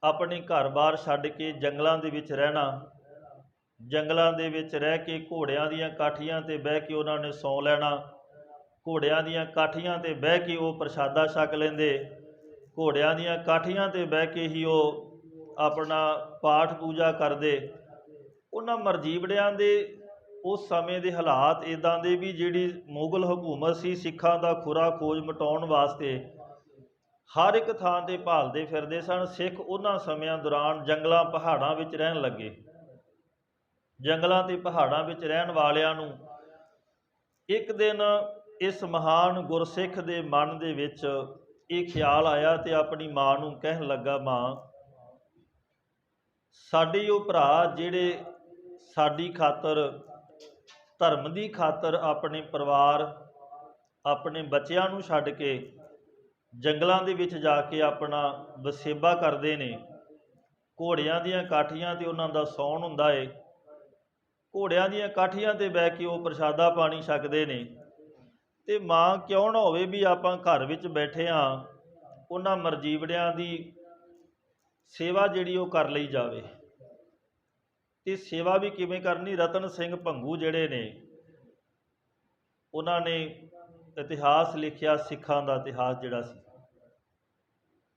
ਆਪਣੇ ਘਰ-ਬਾਰ ਛੱਡ ਕੇ ਜੰਗਲਾਂ ਦੇ ਵਿੱਚ ਰਹਿਣਾ, ਜੰਗਲਾਂ ਦੇ ਵਿੱਚ ਰਹਿ ਕੇ ਘੋੜਿਆਂ ਦੀਆਂ ਕਾਠੀਆਂ 'ਤੇ ਬਹਿ ਕੇ ਉਹਨਾਂ ਨੇ ਸੌਂ ਲੈਣਾ। ਘੋੜਿਆਂ ਦੀਆਂ ਕਾਠੀਆਂ 'ਤੇ ਬਹਿ ਕੇ ਉਹ ਪ੍ਰਸ਼ਾਦਾ ਛਕ ਲੈਂਦੇ, ਘੋੜਿਆਂ ਦੀਆਂ ਕਾਠੀਆਂ 'ਤੇ ਬਹਿ ਕੇ ਹੀ ਉਹ ਆਪਣਾ ਪਾਠ ਪੂਜਾ ਕਰਦੇ। ਉਹਨਾਂ ਮਰਜੀਵੜਿਆਂ ਦੇ ਉਸ ਸਮੇਂ ਦੇ ਹਾਲਾਤ ਇੱਦਾਂ ਦੇ ਵੀ ਜਿਹੜੀ ਮੁਗਲ ਹਕੂਮਤ ਸੀ ਸਿੱਖਾਂ ਦਾ ਖੁਰਾ ਖੋਜ ਮਿਟਾਉਣ ਵਾਸਤੇ ਹਰ ਇੱਕ ਥਾਂ 'ਤੇ ਭਾਲਦੇ ਫਿਰਦੇ ਸਨ। ਸਿੱਖ ਉਹਨਾਂ ਸਮਿਆਂ ਦੌਰਾਨ ਜੰਗਲਾਂ ਪਹਾੜਾਂ ਵਿੱਚ ਰਹਿਣ ਲੱਗੇ। ਜੰਗਲਾਂ ਤੇ ਪਹਾੜਾਂ ਵਿੱਚ ਰਹਿਣ ਵਾਲਿਆਂ ਨੂੰ ਇੱਕ ਦਿਨ ਇਸ ਮਹਾਨ ਗੁਰਸਿੱਖ ਦੇ ਮਨ ਦੇ ਵਿੱਚ ਇਹ ਖਿਆਲ ਆਇਆ ਤੇ ਆਪਣੀ ਮਾਂ ਨੂੰ ਕਹਿਣ ਲੱਗਾ, ਮਾਂ, ਸਾਡੇ ਉਹ ਭਰਾ ਜਿਹੜੇ ਸਾਡੀ ਖਾਤਰ, ਧਰਮ ਦੀ ਖਾਤਰ ਆਪਣੇ ਪਰਿਵਾਰ, ਆਪਣੇ ਬੱਚਿਆਂ ਨੂੰ ਛੱਡ ਕੇ ਜੰਗਲਾਂ ਦੇ ਵਿੱਚ ਜਾ ਕੇ ਆਪਣਾ ਵਸੇਬਾ ਕਰਦੇ ਨੇ, ਘੋੜਿਆਂ ਦੀਆਂ ਕਾਠੀਆਂ 'ਤੇ ਉਹਨਾਂ ਦਾ ਸੌਣ ਹੁੰਦਾ ਏ, ਘੋੜਿਆਂ ਦੀਆਂ ਕਾਠੀਆਂ 'ਤੇ ਬਹਿ ਕੇ ਉਹ ਪ੍ਰਸ਼ਾਦਾ ਪਾਣੀ ਛਕਦੇ ਨੇ, ਤੇ ਮਾਂ ਕਿਉਂ ਨਾ ਹੋਵੇ ਵੀ ਆਪਾਂ ਘਰ ਵਿੱਚ ਬੈਠੇ ਹਾਂ, ਉਹਨਾਂ ਮਰਜੀਵੜਿਆਂ ਦੀ ਸੇਵਾ ਜਿਹੜੀ ਉਹ ਕਰ ਲਈ ਜਾਵੇ। ਤੇ ਸੇਵਾ ਵੀ ਕਿਵੇਂ ਕਰਨੀ? ਰਤਨ ਸਿੰਘ ਭੰਗੂ ਜਿਹੜੇ ਨੇ ਉਹਨਾਂ ਨੇ ਇਤਿਹਾਸ ਲਿਖਿਆ, ਸਿੱਖਾਂ ਦਾ ਇਤਿਹਾਸ ਜਿਹੜਾ ਸੀ,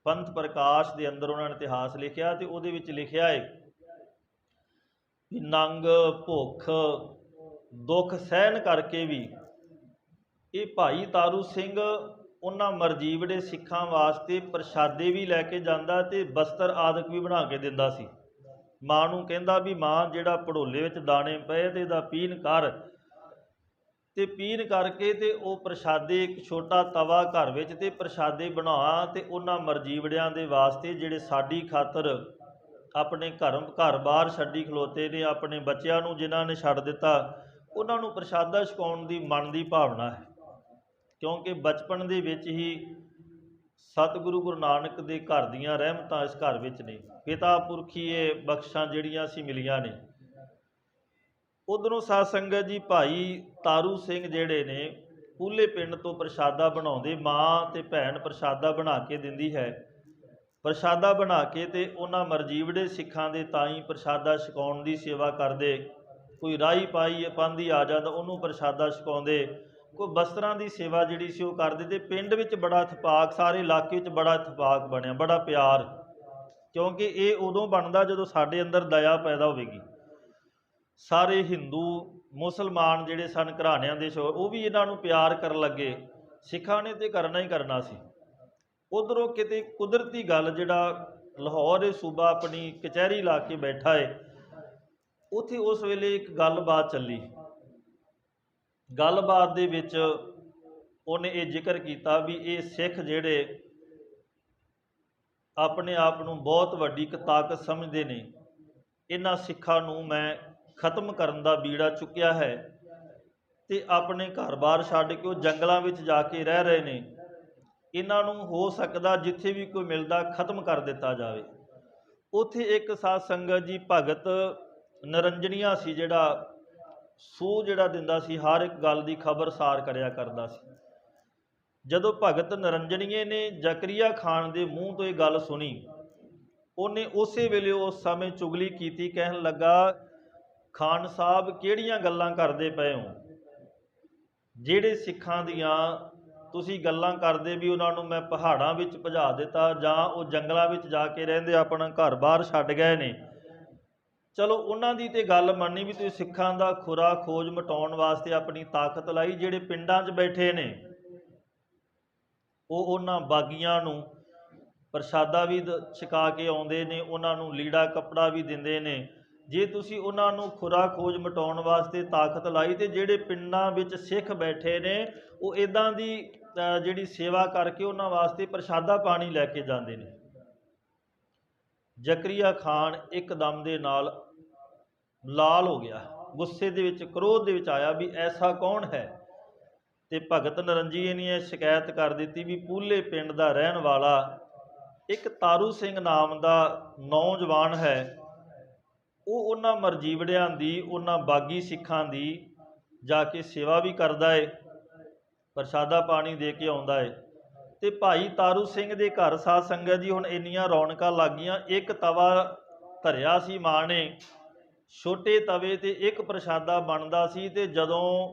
ਪੰਥ ਪ੍ਰਕਾਸ਼ ਦੇ ਅੰਦਰ ਉਹਨਾਂ ਨੇ ਇਤਿਹਾਸ ਲਿਖਿਆ ਤੇ ਉਹਦੇ ਵਿੱਚ ਲਿਖਿਆ ਹੈ ਵੀ ਨੰਗ ਭੁੱਖ ਦੁੱਖ ਸਹਿਣ ਕਰਕੇ ਵੀ ਇਹ ਭਾਈ ਤਾਰੂ ਸਿੰਘ ਉਹਨਾਂ ਮਰਜੀਵੜੇ ਸਿੱਖਾਂ ਵਾਸਤੇ ਪ੍ਰਸ਼ਾਦੇ ਵੀ ਲੈ ਕੇ ਜਾਂਦਾ ਤੇ ਬਸਤਰ ਆਦਿਕ ਵੀ ਬਣਾ ਕੇ ਦਿੰਦਾ ਸੀ। ਮਾਂ ਨੂੰ ਕਹਿੰਦਾ ਵੀ ਮਾਂ, ਜਿਹੜਾ ਭੜੋਲੇ ਵਿੱਚ ਦਾਣੇ ਪਏ ਤੇ ਇਹਦਾ ਪੀਣ ਕਰ, ਤੇ ਪੀਣ ਕਰਕੇ ਤੇ ਉਹ ਪ੍ਰਸ਼ਾਦੇ, ਇੱਕ ਛੋਟਾ ਤਵਾ ਘਰ ਵਿੱਚ ਤੇ ਪ੍ਰਸ਼ਾਦੇ ਬਣਾ ਤੇ ਉਹਨਾਂ ਮਰਜੀਵੜਿਆਂ ਦੇ ਵਾਸਤੇ ਜਿਹੜੇ ਸਾਡੀ ਖਾਤਰ ਆਪਣੇ ਘਰ-ਬਾਰ ਛੱਡੀ ਖਲੋਤੇ ਨੇ, ਆਪਣੇ ਬੱਚਿਆਂ ਨੂੰ ਜਿਨ੍ਹਾਂ ਨੇ ਛੱਡ ਦਿੱਤਾ, ਉਹਨਾਂ ਨੂੰ ਪ੍ਰਸ਼ਾਦਾ ਛਕਾਉਣ ਦੀ ਮਨ ਦੀ ਭਾਵਨਾ ਹੈ। ਕਿਉਂਕਿ ਬਚਪਨ ਦੇ ਵਿੱਚ ਹੀ ਸਤਿਗੁਰੂ ਗੁਰੂ ਨਾਨਕ ਦੇ ਘਰ ਦੀਆਂ ਰਹਿਮਤਾਂ ਇਸ ਘਰ ਵਿੱਚ ਨੇ। ਪਿਤਾ ਪੁਰਖੀ ਇਹ ਬਖਸ਼ਾਂ ਜਿਹੜੀਆਂ ਸੀ ਮਿਲੀਆਂ ਨੇ। ਉਧਰੋਂ ਸਾਧ ਸੰਗਤ ਜੀ ਭਾਈ ਤਾਰੂ ਸਿੰਘ ਜਿਹੜੇ ਨੇ ਪੂਲੇ ਪਿੰਡ ਤੋਂ ਪ੍ਰਸ਼ਾਦਾ ਬਣਾਉਂਦੇ, ਮਾਂ ਤੇ ਭੈਣ ਪ੍ਰਸ਼ਾਦਾ ਬਣਾ ਕੇ ਦਿੰਦੀ ਹੈ। ਪ੍ਰਸ਼ਾਦਾ ਬਣਾ ਕੇ ਤੇ ਉਹਨਾਂ ਮਰਜੀਵੜੇ ਸਿੱਖਾਂ ਦੇ ਤਾਈਂ ਪ੍ਰਸ਼ਾਦਾ ਛਕਾਉਣ ਦੀ ਸੇਵਾ ਕਰਦੇ। ਕੋਈ ਰਾਹੀ ਪਾਈ ਪਾਂਦੀ ਆ ਜਾਂਦਾ ਉਹਨੂੰ ਪ੍ਰਸ਼ਾਦਾ ਛਕਾਉਂਦੇ, ਕੋਈ ਬਸਤਰਾਂ ਦੀ ਸੇਵਾ ਜਿਹੜੀ ਸੀ ਉਹ ਕਰਦੇ। ਤੇ ਪਿੰਡ ਵਿੱਚ ਬੜਾ ਇਤਫਾਕ, ਸਾਰੇ ਇਲਾਕੇ ਵਿੱਚ ਬੜਾ ਇਤਫਾਕ ਬਣਿਆ, ਬੜਾ ਪਿਆਰ। ਕਿਉਂਕਿ ਇਹ ਉਦੋਂ ਬਣਦਾ ਜਦੋਂ ਸਾਡੇ ਅੰਦਰ ਦਇਆ ਪੈਦਾ ਹੋਵੇਗੀ। ਸਾਰੇ ਹਿੰਦੂ ਮੁਸਲਮਾਨ ਜਿਹੜੇ ਸਨ ਘਰਾਣਿਆਂ ਦੇ ਉਹ ਵੀ ਇਹਨਾਂ ਨੂੰ ਪਿਆਰ ਕਰਨ ਲੱਗੇ। ਸਿੱਖਾਂ ਨੇ ਤੇ ਕਰਨਾ ਹੀ ਕਰਨਾ ਸੀ। ਉਧਰੋਂ ਕਿਤੇ ਕੁਦਰਤੀ ਗੱਲ, ਜਿਹੜਾ ਲਾਹੌਰ ਇਹ ਸੂਬਾ ਆਪਣੀ ਕਚਹਿਰੀ ਲਾ ਕੇ ਬੈਠਾ ਹੈ, ਉੱਥੇ ਉਸ ਵੇਲੇ ਇੱਕ ਗੱਲਬਾਤ ਚੱਲੀ। ਗੱਲਬਾਤ ਦੇ ਵਿੱਚ ਉਹਨੇ ਇਹ ਜ਼ਿਕਰ ਕੀਤਾ ਵੀ ਇਹ ਸਿੱਖ ਜਿਹੜੇ ਆਪਣੇ ਆਪ ਨੂੰ ਬਹੁਤ ਵੱਡੀ ਇੱਕ ਤਾਕਤ ਸਮਝਦੇ ਨੇ, ਇਹਨਾਂ ਸਿੱਖਾਂ ਨੂੰ ਮੈਂ ਖਤਮ ਕਰਨ ਦਾ ਬੀੜਾ ਚੁੱਕਿਆ ਹੈ ਤੇ ਆਪਣੇ ਘਰ-ਬਾਰ ਛੱਡ ਕੇ ਉਹ ਜੰਗਲਾਂ ਵਿੱਚ ਜਾ ਕੇ ਰਹਿ ਰਹੇ ਨੇ। ਇਹਨਾਂ ਨੂੰ ਹੋ ਸਕਦਾ ਜਿੱਥੇ ਵੀ ਕੋਈ ਮਿਲਦਾ ਖਤਮ ਕਰ ਦਿੱਤਾ ਜਾਵੇ। ਉੱਥੇ ਇੱਕ ਸਾਧ ਸੰਗਤ ਜੀ ਭਗਤ ਨਿਰੰਜਨੀਆ ਸੀ, ਜਿਹੜਾ ਸੂਹ ਜਿਹੜਾ ਦਿੰਦਾ ਸੀ, ਹਰ ਇੱਕ ਗੱਲ ਦੀ ਖਬਰਸਾਰ ਕਰਿਆ ਕਰਦਾ ਸੀ। ਜਦੋਂ ਭਗਤ ਨਿਰੰਜਨੀਏ ਨੇ ਜ਼ਕਰੀਆ ਖਾਨ ਦੇ ਮੂੰਹ ਤੋਂ ਇਹ ਗੱਲ ਸੁਣੀ, ਉਹਨੇ ਉਸੇ ਵੇਲੇ ਉਸ ਸਮੇਂ ਚੁਗਲੀ ਕੀਤੀ। ਕਹਿਣ ਲੱਗਾ, ਖਾਨ ਸਾਹਿਬ ਕਿਹੜੀਆਂ ਗੱਲਾਂ ਕਰਦੇ ਪਏ ਹੋ? ਜਿਹੜੇ ਸਿੱਖਾਂ ਦੀਆਂ ਤੁਸੀਂ ਗੱਲਾਂ ਕਰਦੇ ਵੀ ਉਹਨਾਂ ਨੂੰ ਮੈਂ ਪਹਾੜਾਂ ਵਿੱਚ ਭਜਾ ਦਿੱਤਾ ਜਾਂ ਉਹ ਜੰਗਲਾਂ ਵਿੱਚ ਜਾ ਕੇ ਰਹਿੰਦੇ, ਆਪਣਾ ਘਰ-ਬਾਰ ਛੱਡ ਗਏ ਨੇ। ਚਲੋ ਉਹਨਾਂ ਦੀ ਤੇ ਗੱਲ ਮੰਨੀ ਵੀ ਤੁਸੀਂ ਸਿੱਖਾਂ ਦਾ ਖੁਰਾ ਖੋਜ ਮਿਟਾਉਣ ਵਾਸਤੇ ਆਪਣੀ ਤਾਕਤ ਲਾਈ। ਜਿਹੜੇ ਪਿੰਡਾਂ 'ਚ ਬੈਠੇ ਨੇ ਉਹ ਉਹਨਾਂ ਬਾਗੀਆਂ ਨੂੰ ਪ੍ਰਸ਼ਾਦਾ ਵੀ ਛਕਾ ਕੇ ਆਉਂਦੇ ਨੇ, ਉਹਨਾਂ ਨੂੰ ਲੀੜਾ ਕੱਪੜਾ ਵੀ ਦਿੰਦੇ ਨੇ। ਜੇ ਤੁਸੀਂ ਉਹਨਾਂ ਨੂੰ ਖੁਰਾ ਖੋਜ ਮਿਟਾਉਣ ਵਾਸਤੇ ਤਾਕਤ ਲਾਈ, ਤੇ ਜਿਹੜੇ ਪਿੰਡਾਂ ਵਿੱਚ ਸਿੱਖ ਬੈਠੇ ਨੇ ਉਹ ਇੱਦਾਂ ਦੀ ਜਿਹੜੀ ਸੇਵਾ ਕਰਕੇ ਉਹਨਾਂ ਵਾਸਤੇ ਪ੍ਰਸ਼ਾਦਾ ਪਾਣੀ ਲੈ ਕੇ ਜਾਂਦੇ ਨੇ। ਜ਼ਕਰੀਆ ਖਾਨ ਇੱਕਦਮ ਦੇ ਨਾਲ ਲਾਲ ਹੋ ਗਿਆ, ਗੁੱਸੇ ਦੇ ਵਿੱਚ, ਕ੍ਰੋਧ ਦੇ ਵਿੱਚ ਆਇਆ ਵੀ ਐਸਾ ਕੌਣ ਹੈ। ਤੇ ਭਗਤ ਨਿਰੰਜੀਏ ਨੇ ਇਹ ਸ਼ਿਕਾਇਤ ਕਰ ਦਿੱਤੀ ਵੀ ਪੂਲੇ ਪਿੰਡ ਦਾ ਰਹਿਣ ਵਾਲਾ ਇੱਕ ਤਾਰੂ ਸਿੰਘ ਨਾਮ ਦਾ ਨੌਜਵਾਨ ਹੈ, ਉਹ ਉਹਨਾਂ ਮਰਜੀਵੜਿਆਂ ਦੀ, ਉਹਨਾਂ ਬਾਗੀ ਸਿੱਖਾਂ ਦੀ ਜਾ ਕੇ ਸੇਵਾ ਵੀ ਕਰਦਾ ਏ, ਪ੍ਰਸ਼ਾਦਾ ਪਾਣੀ ਦੇ ਕੇ ਆਉਂਦਾ ਏ। ਤੇ ਭਾਈ ਤਾਰੂ ਸਿੰਘ ਦੇ ਘਰ ਸਾਧ ਸੰਗਤ ਜੀ ਹੁਣ ਇੰਨੀਆਂ ਰੌਣਕਾਂ ਲੱਗ ਗਈਆਂ। ਇੱਕ ਤਵਾ ਧਰਿਆ ਸੀ ਮਾਂ ਨੇ, ਛੋਟੇ ਤਵੇ ਤੇ ਇੱਕ ਪ੍ਰਸ਼ਾਦਾ ਬਣਦਾ ਸੀ। ਤੇ ਜਦੋਂ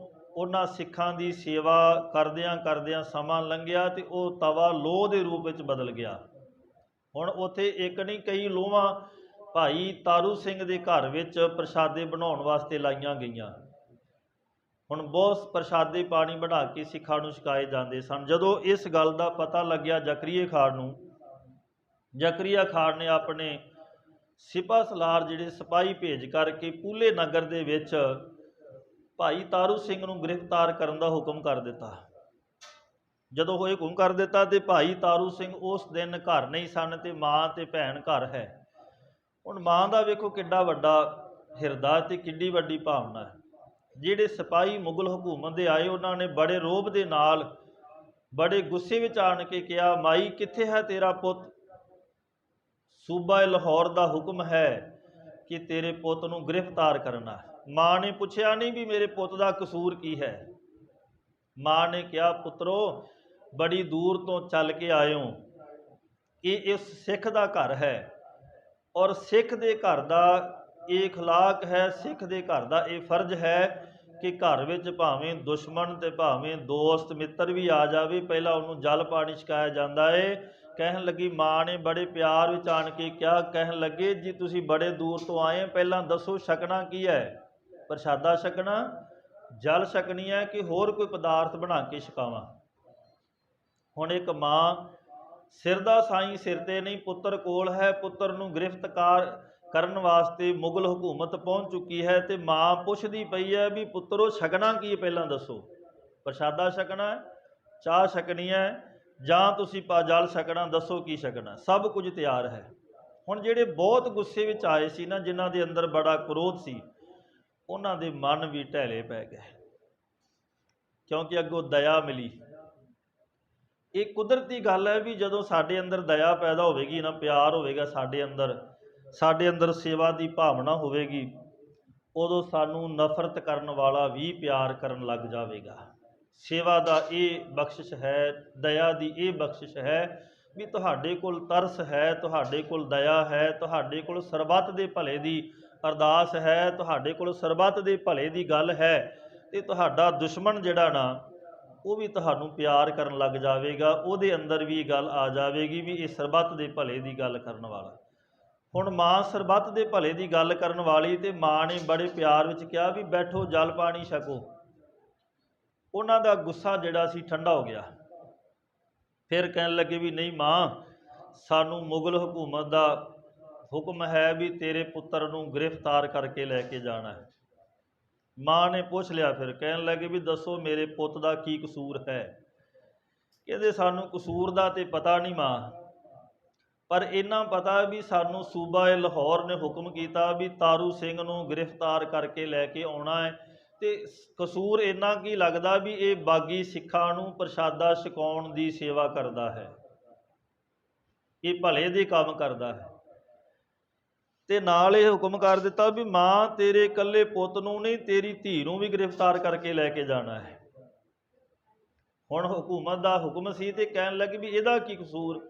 ਉਹਨਾਂ ਸਿੱਖਾਂ ਦੀ ਸੇਵਾ ਕਰਦਿਆਂ ਕਰਦਿਆਂ ਸਮਾਂ ਲੰਘਿਆ ਤੇ ਉਹ ਤਵਾ ਲੋਹ ਦੇ ਰੂਪ ਵਿੱਚ ਬਦਲ ਗਿਆ। ਹੁਣ ਉੱਥੇ ਇੱਕ ਨਹੀਂ ਕਈ ਲੋਹਾਂ ਭਾਈ ਤਾਰੂ ਸਿੰਘ ਦੇ ਘਰ ਵਿੱਚ ਪ੍ਰਸ਼ਾਦੇ ਬਣਾਉਣ ਵਾਸਤੇ ਲਾਈਆਂ ਗਈਆਂ। ਹੁਣ ਬਹੁਤ ਪ੍ਰਸ਼ਾਦੇ ਪਾਣੀ ਬਣਾ ਕੇ ਸਿੱਖਾਂ ਨੂੰ ਛਕਾਏ ਜਾਂਦੇ ਸਨ। ਜਦੋਂ ਇਸ ਗੱਲ ਦਾ ਪਤਾ ਲੱਗਿਆ ਜ਼ਕਰੀਆ ਖਾਨ ਨੂੰ, ਜ਼ਕਰੀਆ ਖਾਨ ਨੇ ਆਪਣੇ ਸਿਪਾਹ ਸਲਾਰ ਜਿਹੜੇ ਸਿਪਾਹੀ ਭੇਜ ਕਰਕੇ ਪੂਲੇ ਨਗਰ ਦੇ ਵਿੱਚ ਭਾਈ ਤਾਰੂ ਸਿੰਘ ਨੂੰ ਗ੍ਰਿਫਤਾਰ ਕਰਨ ਦਾ ਹੁਕਮ ਕਰ ਦਿੱਤਾ। ਜਦੋਂ ਉਹ ਹੁਕਮ ਕਰ ਦਿੱਤਾ ਤੇ ਭਾਈ ਤਾਰੂ ਸਿੰਘ ਉਸ ਦਿਨ ਘਰ ਨਹੀਂ ਸਨ ਤੇ ਮਾਂ ਤੇ ਭੈਣ ਘਰ ਹੈ। ਹੁਣ ਮਾਂ ਦਾ ਵੇਖੋ ਕਿੱਡਾ ਵੱਡਾ ਹਿਰਦਾ ਤੇ ਕਿੱਡੀ ਵੱਡੀ ਭਾਵਨਾ ਹੈ। ਜਿਹੜੇ ਸਿਪਾਹੀ ਮੁਗਲ ਹਕੂਮਤ ਦੇ ਆਏ, ਉਹਨਾਂ ਨੇ ਬੜੇ ਰੋਹਬ ਦੇ ਨਾਲ, ਬੜੇ ਗੁੱਸੇ ਵਿੱਚ ਆਣ ਕੇ ਕਿਹਾ, ਮਾਈ ਕਿੱਥੇ ਹੈ ਤੇਰਾ ਪੁੱਤ? ਸੂਬਾ ਲਾਹੌਰ ਦਾ ਹੁਕਮ ਹੈ ਕਿ ਤੇਰੇ ਪੁੱਤ ਨੂੰ ਗ੍ਰਿਫਤਾਰ ਕਰਨਾ। ਮਾਂ ਨੇ ਪੁੱਛਿਆ ਨਹੀਂ ਵੀ ਮੇਰੇ ਪੁੱਤ ਦਾ ਕਸੂਰ ਕੀ ਹੈ। ਮਾਂ ਨੇ ਕਿਹਾ, ਪੁੱਤਰੋ ਬੜੀ ਦੂਰ ਤੋਂ ਚੱਲ ਕੇ ਆਏ ਹੋ, ਇਹ ਇਸ ਸਿੱਖ ਦਾ ਘਰ ਹੈ ਔਰ ਸਿੱਖ ਦੇ ਘਰ ਦਾ ਇਹ ਅਖਲਾਕ ਹੈ, ਸਿੱਖ ਦੇ ਘਰ ਦਾ ਇਹ ਫਰਜ਼ ਹੈ ਕਿ ਘਰ ਵਿੱਚ ਭਾਵੇਂ ਦੁਸ਼ਮਣ ਤੇ ਭਾਵੇਂ ਦੋਸਤ ਮਿੱਤਰ ਵੀ ਆ ਜਾਵੇ, ਪਹਿਲਾਂ ਉਹਨੂੰ ਜਲ ਪਾਣੀ ਛਕਾਇਆ ਜਾਂਦਾ ਏ। ਕਹਿਣ ਲੱਗੀ ਮਾਂ ਨੇ ਬੜੇ ਪਿਆਰ ਵਿੱਚ ਆਣ ਕੇ ਕਿਹਾ, ਕਹਿਣ ਲੱਗੇ ਜੀ ਤੁਸੀਂ ਬੜੇ ਦੂਰ ਤੋਂ ਆਏ, ਪਹਿਲਾਂ ਦੱਸੋ ਛਕਣਾ ਕੀ ਹੈ? ਪ੍ਰਸ਼ਾਦਾ ਛਕਣਾ, ਜਲ ਛਕਣੀ ਹੈ ਕਿ ਹੋਰ ਕੋਈ ਪਦਾਰਥ ਬਣਾ ਕੇ ਛਕਾਵਾਂ? ਹੁਣ ਇੱਕ ਮਾਂ ਸਿਰ ਦਾ ਸਾਈਂ ਸਿਰ ਤੇ ਨਹੀਂ, ਪੁੱਤਰ ਕੋਲ ਹੈ, ਪੁੱਤਰ ਨੂੰ ਗ੍ਰਿਫਤਾਰ ਕਰਨ ਵਾਸਤੇ ਮੁਗਲ ਹਕੂਮਤ ਪਹੁੰਚ ਚੁੱਕੀ ਹੈ ਤੇ ਮਾਂ ਪੁੱਛਦੀ ਪਈ ਹੈ ਵੀ ਪੁੱਤਰੋ ਛਕਣਾ ਕੀ ਪਹਿਲਾਂ ਦੱਸੋ? ਪ੍ਰਸ਼ਾਦਾ ਛਕਣਾ, ਚਾਹ ਛਕਣੀ ਹੈ ਜਾਂ ਤੁਸੀਂ ਜਲ ਛਕਣਾ, ਦੱਸੋ ਕੀ ਛਕਣਾ? ਸਭ ਕੁਝ ਤਿਆਰ ਹੈ। ਹੁਣ ਜਿਹੜੇ ਬਹੁਤ ਗੁੱਸੇ ਵਿੱਚ ਆਏ ਸੀ ਨਾ, ਜਿਨ੍ਹਾਂ ਦੇ ਅੰਦਰ ਬੜਾ ਕ੍ਰੋਧ ਸੀ, ਉਹਨਾਂ ਦੇ ਮਨ ਵੀ ਢਹਿਲੇ ਪੈ ਗਏ, ਕਿਉਂਕਿ ਅੱਗੋਂ ਦਇਆ ਮਿਲੀ। ਇਹ ਕੁਦਰਤੀ ਗੱਲ ਹੈ ਵੀ ਜਦੋਂ ਸਾਡੇ ਅੰਦਰ ਦਇਆ ਪੈਦਾ ਹੋਵੇਗੀ ਨਾ, ਪਿਆਰ ਹੋਵੇਗਾ ਸਾਡੇ ਅੰਦਰ ਸੇਵਾ ਦੀ ਭਾਵਨਾ ਹੋਵੇਗੀ, ਉਦੋਂ ਸਾਨੂੰ ਨਫ਼ਰਤ ਕਰਨ ਵਾਲਾ ਵੀ ਪਿਆਰ ਕਰਨ ਲੱਗ ਜਾਵੇਗਾ। ਸੇਵਾ ਦਾ ਇਹ ਬਖਸ਼ਿਸ਼ ਹੈ, ਦਇਆ ਦੀ ਇਹ ਬਖਸ਼ਿਸ਼ ਹੈ ਵੀ ਤੁਹਾਡੇ ਕੋਲ ਤਰਸ ਹੈ, ਤੁਹਾਡੇ ਕੋਲ ਦਇਆ ਹੈ, ਤੁਹਾਡੇ ਕੋਲ ਸਰਬੱਤ ਦੇ ਭਲੇ ਦੀ ਅਰਦਾਸ ਹੈ, ਤੁਹਾਡੇ ਕੋਲ ਸਰਬੱਤ ਦੇ ਭਲੇ ਦੀ ਗੱਲ ਹੈ, ਅਤੇ ਤੁਹਾਡਾ ਦੁਸ਼ਮਣ ਜਿਹੜਾ ਨਾ ਉਹ ਵੀ ਤੁਹਾਨੂੰ ਪਿਆਰ ਕਰਨ ਲੱਗ ਜਾਵੇਗਾ। ਉਹਦੇ ਅੰਦਰ ਵੀ ਗੱਲ ਆ ਜਾਵੇਗੀ ਵੀ ਇਹ ਸਰਬੱਤ ਦੇ ਭਲੇ ਦੀ ਗੱਲ ਕਰਨ ਵਾਲਾ। ਹੁਣ ਮਾਂ ਸਰਬੱਤ ਦੇ ਭਲੇ ਦੀ ਗੱਲ ਕਰਨ ਵਾਲੀ, ਅਤੇ ਮਾਂ ਨੇ ਬੜੇ ਪਿਆਰ ਵਿੱਚ ਕਿਹਾ ਵੀ ਬੈਠੋ ਜਲ ਪਾਣੀ ਛਕੋ। ਉਹਨਾਂ ਦਾ ਗੁੱਸਾ ਜਿਹੜਾ ਸੀ ਠੰਡਾ ਹੋ ਗਿਆ। ਫਿਰ ਕਹਿਣ ਲੱਗੇ ਵੀ ਨਹੀਂ ਮਾਂ, ਸਾਨੂੰ ਮੁਗਲ ਹਕੂਮਤ ਦਾ ਹੁਕਮ ਹੈ ਵੀ ਤੇਰੇ ਪੁੱਤਰ ਨੂੰ ਗ੍ਰਿਫਤਾਰ ਕਰਕੇ ਲੈ ਕੇ ਜਾਣਾ ਹੈ। ਮਾਂ ਨੇ ਪੁੱਛ ਲਿਆ, ਫਿਰ ਕਹਿਣ ਲੱਗੇ ਵੀ ਦੱਸੋ ਮੇਰੇ ਪੁੱਤ ਦਾ ਕੀ ਕਸੂਰ ਹੈ। ਕਹਿੰਦੇ ਸਾਨੂੰ ਕਸੂਰ ਦਾ ਤੇ ਪਤਾ ਨਹੀਂ ਮਾਂ, ਪਰ ਇੰਨਾ ਪਤਾ ਵੀ ਸਾਨੂੰ ਸੂਬਾ ਲਾਹੌਰ ਨੇ ਹੁਕਮ ਕੀਤਾ ਵੀ ਤਾਰੂ ਸਿੰਘ ਨੂੰ ਗ੍ਰਿਫਤਾਰ ਕਰਕੇ ਲੈ ਕੇ ਆਉਣਾ ਹੈ, ਅਤੇ ਕਸੂਰ ਇੰਨਾ ਕੀ ਲੱਗਦਾ ਵੀ ਇਹ ਬਾਗੀ ਸਿੱਖਾਂ ਨੂੰ ਪ੍ਰਸ਼ਾਦਾ ਛਕਾਉਣ ਦੀ ਸੇਵਾ ਕਰਦਾ ਹੈ, ਇਹ ਭਲੇ ਦੇ ਕੰਮ ਕਰਦਾ ਹੈ। ਅਤੇ ਨਾਲ ਇਹ ਹੁਕਮ ਕਰ ਦਿੱਤਾ ਵੀ ਮਾਂ ਤੇਰੇ ਇਕੱਲੇ ਪੁੱਤ ਨੂੰ ਨਹੀਂ, ਤੇਰੀ ਧੀ ਨੂੰ ਵੀ ਗ੍ਰਿਫਤਾਰ ਕਰਕੇ ਲੈ ਕੇ ਜਾਣਾ ਹੈ। ਹੁਣ ਹਕੂਮਤ ਦਾ ਹੁਕਮ ਸੀ ਅਤੇ ਕਹਿਣ ਲੱਗੇ ਵੀ ਇਹਦਾ ਕੀ ਕਸੂਰ।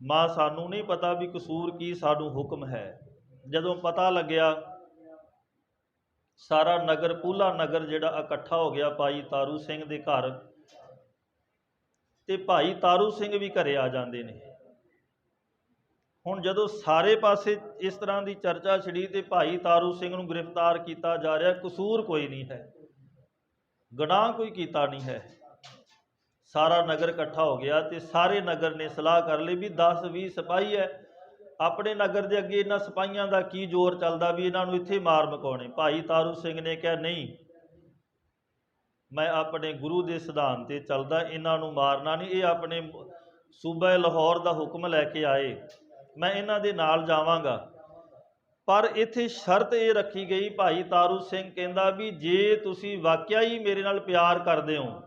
ਮਾਂ ਸਾਨੂੰ ਨਹੀਂ ਪਤਾ ਵੀ ਕਸੂਰ ਕੀ, ਸਾਨੂੰ ਹੁਕਮ ਹੈ। ਜਦੋਂ ਪਤਾ ਲੱਗਿਆ ਸਾਰਾ ਨਗਰ, ਪੂਲਾ ਨਗਰ ਜਿਹੜਾ ਇਕੱਠਾ ਹੋ ਗਿਆ ਭਾਈ ਤਾਰੂ ਸਿੰਘ ਦੇ ਘਰ, ਅਤੇ ਭਾਈ ਤਾਰੂ ਸਿੰਘ ਵੀ ਘਰੇ ਆ ਜਾਂਦੇ ਨੇ। ਹੁਣ ਜਦੋਂ ਸਾਰੇ ਪਾਸੇ ਇਸ ਤਰ੍ਹਾਂ ਦੀ ਚਰਚਾ ਛਿੜੀ ਅਤੇ ਭਾਈ ਤਾਰੂ ਸਿੰਘ ਨੂੰ ਗ੍ਰਿਫਤਾਰ ਕੀਤਾ ਜਾ ਰਿਹਾ, ਕਸੂਰ ਕੋਈ ਨਹੀਂ ਹੈ, ਗੁਨਾਹ ਕੋਈ ਕੀਤਾ ਨਹੀਂ ਹੈ। ਸਾਰਾ ਨਗਰ ਇਕੱਠਾ ਹੋ ਗਿਆ ਅਤੇ ਸਾਰੇ ਨਗਰ ਨੇ ਸਲਾਹ ਕਰ ਲਈ ਵੀ 10-20 ਸਿਪਾਹੀ ਹੈ, ਆਪਣੇ ਨਗਰ ਦੇ ਅੱਗੇ ਇਹਨਾਂ ਸਿਪਾਹੀਆਂ ਦਾ ਕੀ ਜ਼ੋਰ ਚੱਲਦਾ ਵੀ ਇਹਨਾਂ ਨੂੰ ਇੱਥੇ ਮਾਰ ਮੁਕਾਉਣੇ। ਭਾਈ ਤਾਰੂ ਸਿੰਘ ਨੇ ਕਿਹਾ ਨਹੀਂ, ਮੈਂ ਆਪਣੇ ਗੁਰੂ ਦੇ ਸਿਧਾਂਤ 'ਤੇ ਚੱਲਦਾ, ਇਹਨਾਂ ਨੂੰ ਮਾਰਨਾ ਨਹੀਂ। ਇਹ ਆਪਣੇ ਸੂਬਾ ਲਾਹੌਰ ਦਾ ਹੁਕਮ ਲੈ ਕੇ ਆਏ, ਮੈਂ ਇਹਨਾਂ ਦੇ ਨਾਲ ਜਾਵਾਂਗਾ। ਪਰ ਇੱਥੇ ਸ਼ਰਤ ਇਹ ਰੱਖੀ ਗਈ, ਭਾਈ ਤਾਰੂ ਸਿੰਘ ਕਹਿੰਦਾ ਵੀ ਜੇ ਤੁਸੀਂ ਵਾਕਿਆ ਹੀ ਮੇਰੇ ਨਾਲ ਪਿਆਰ ਕਰਦੇ ਹੋ,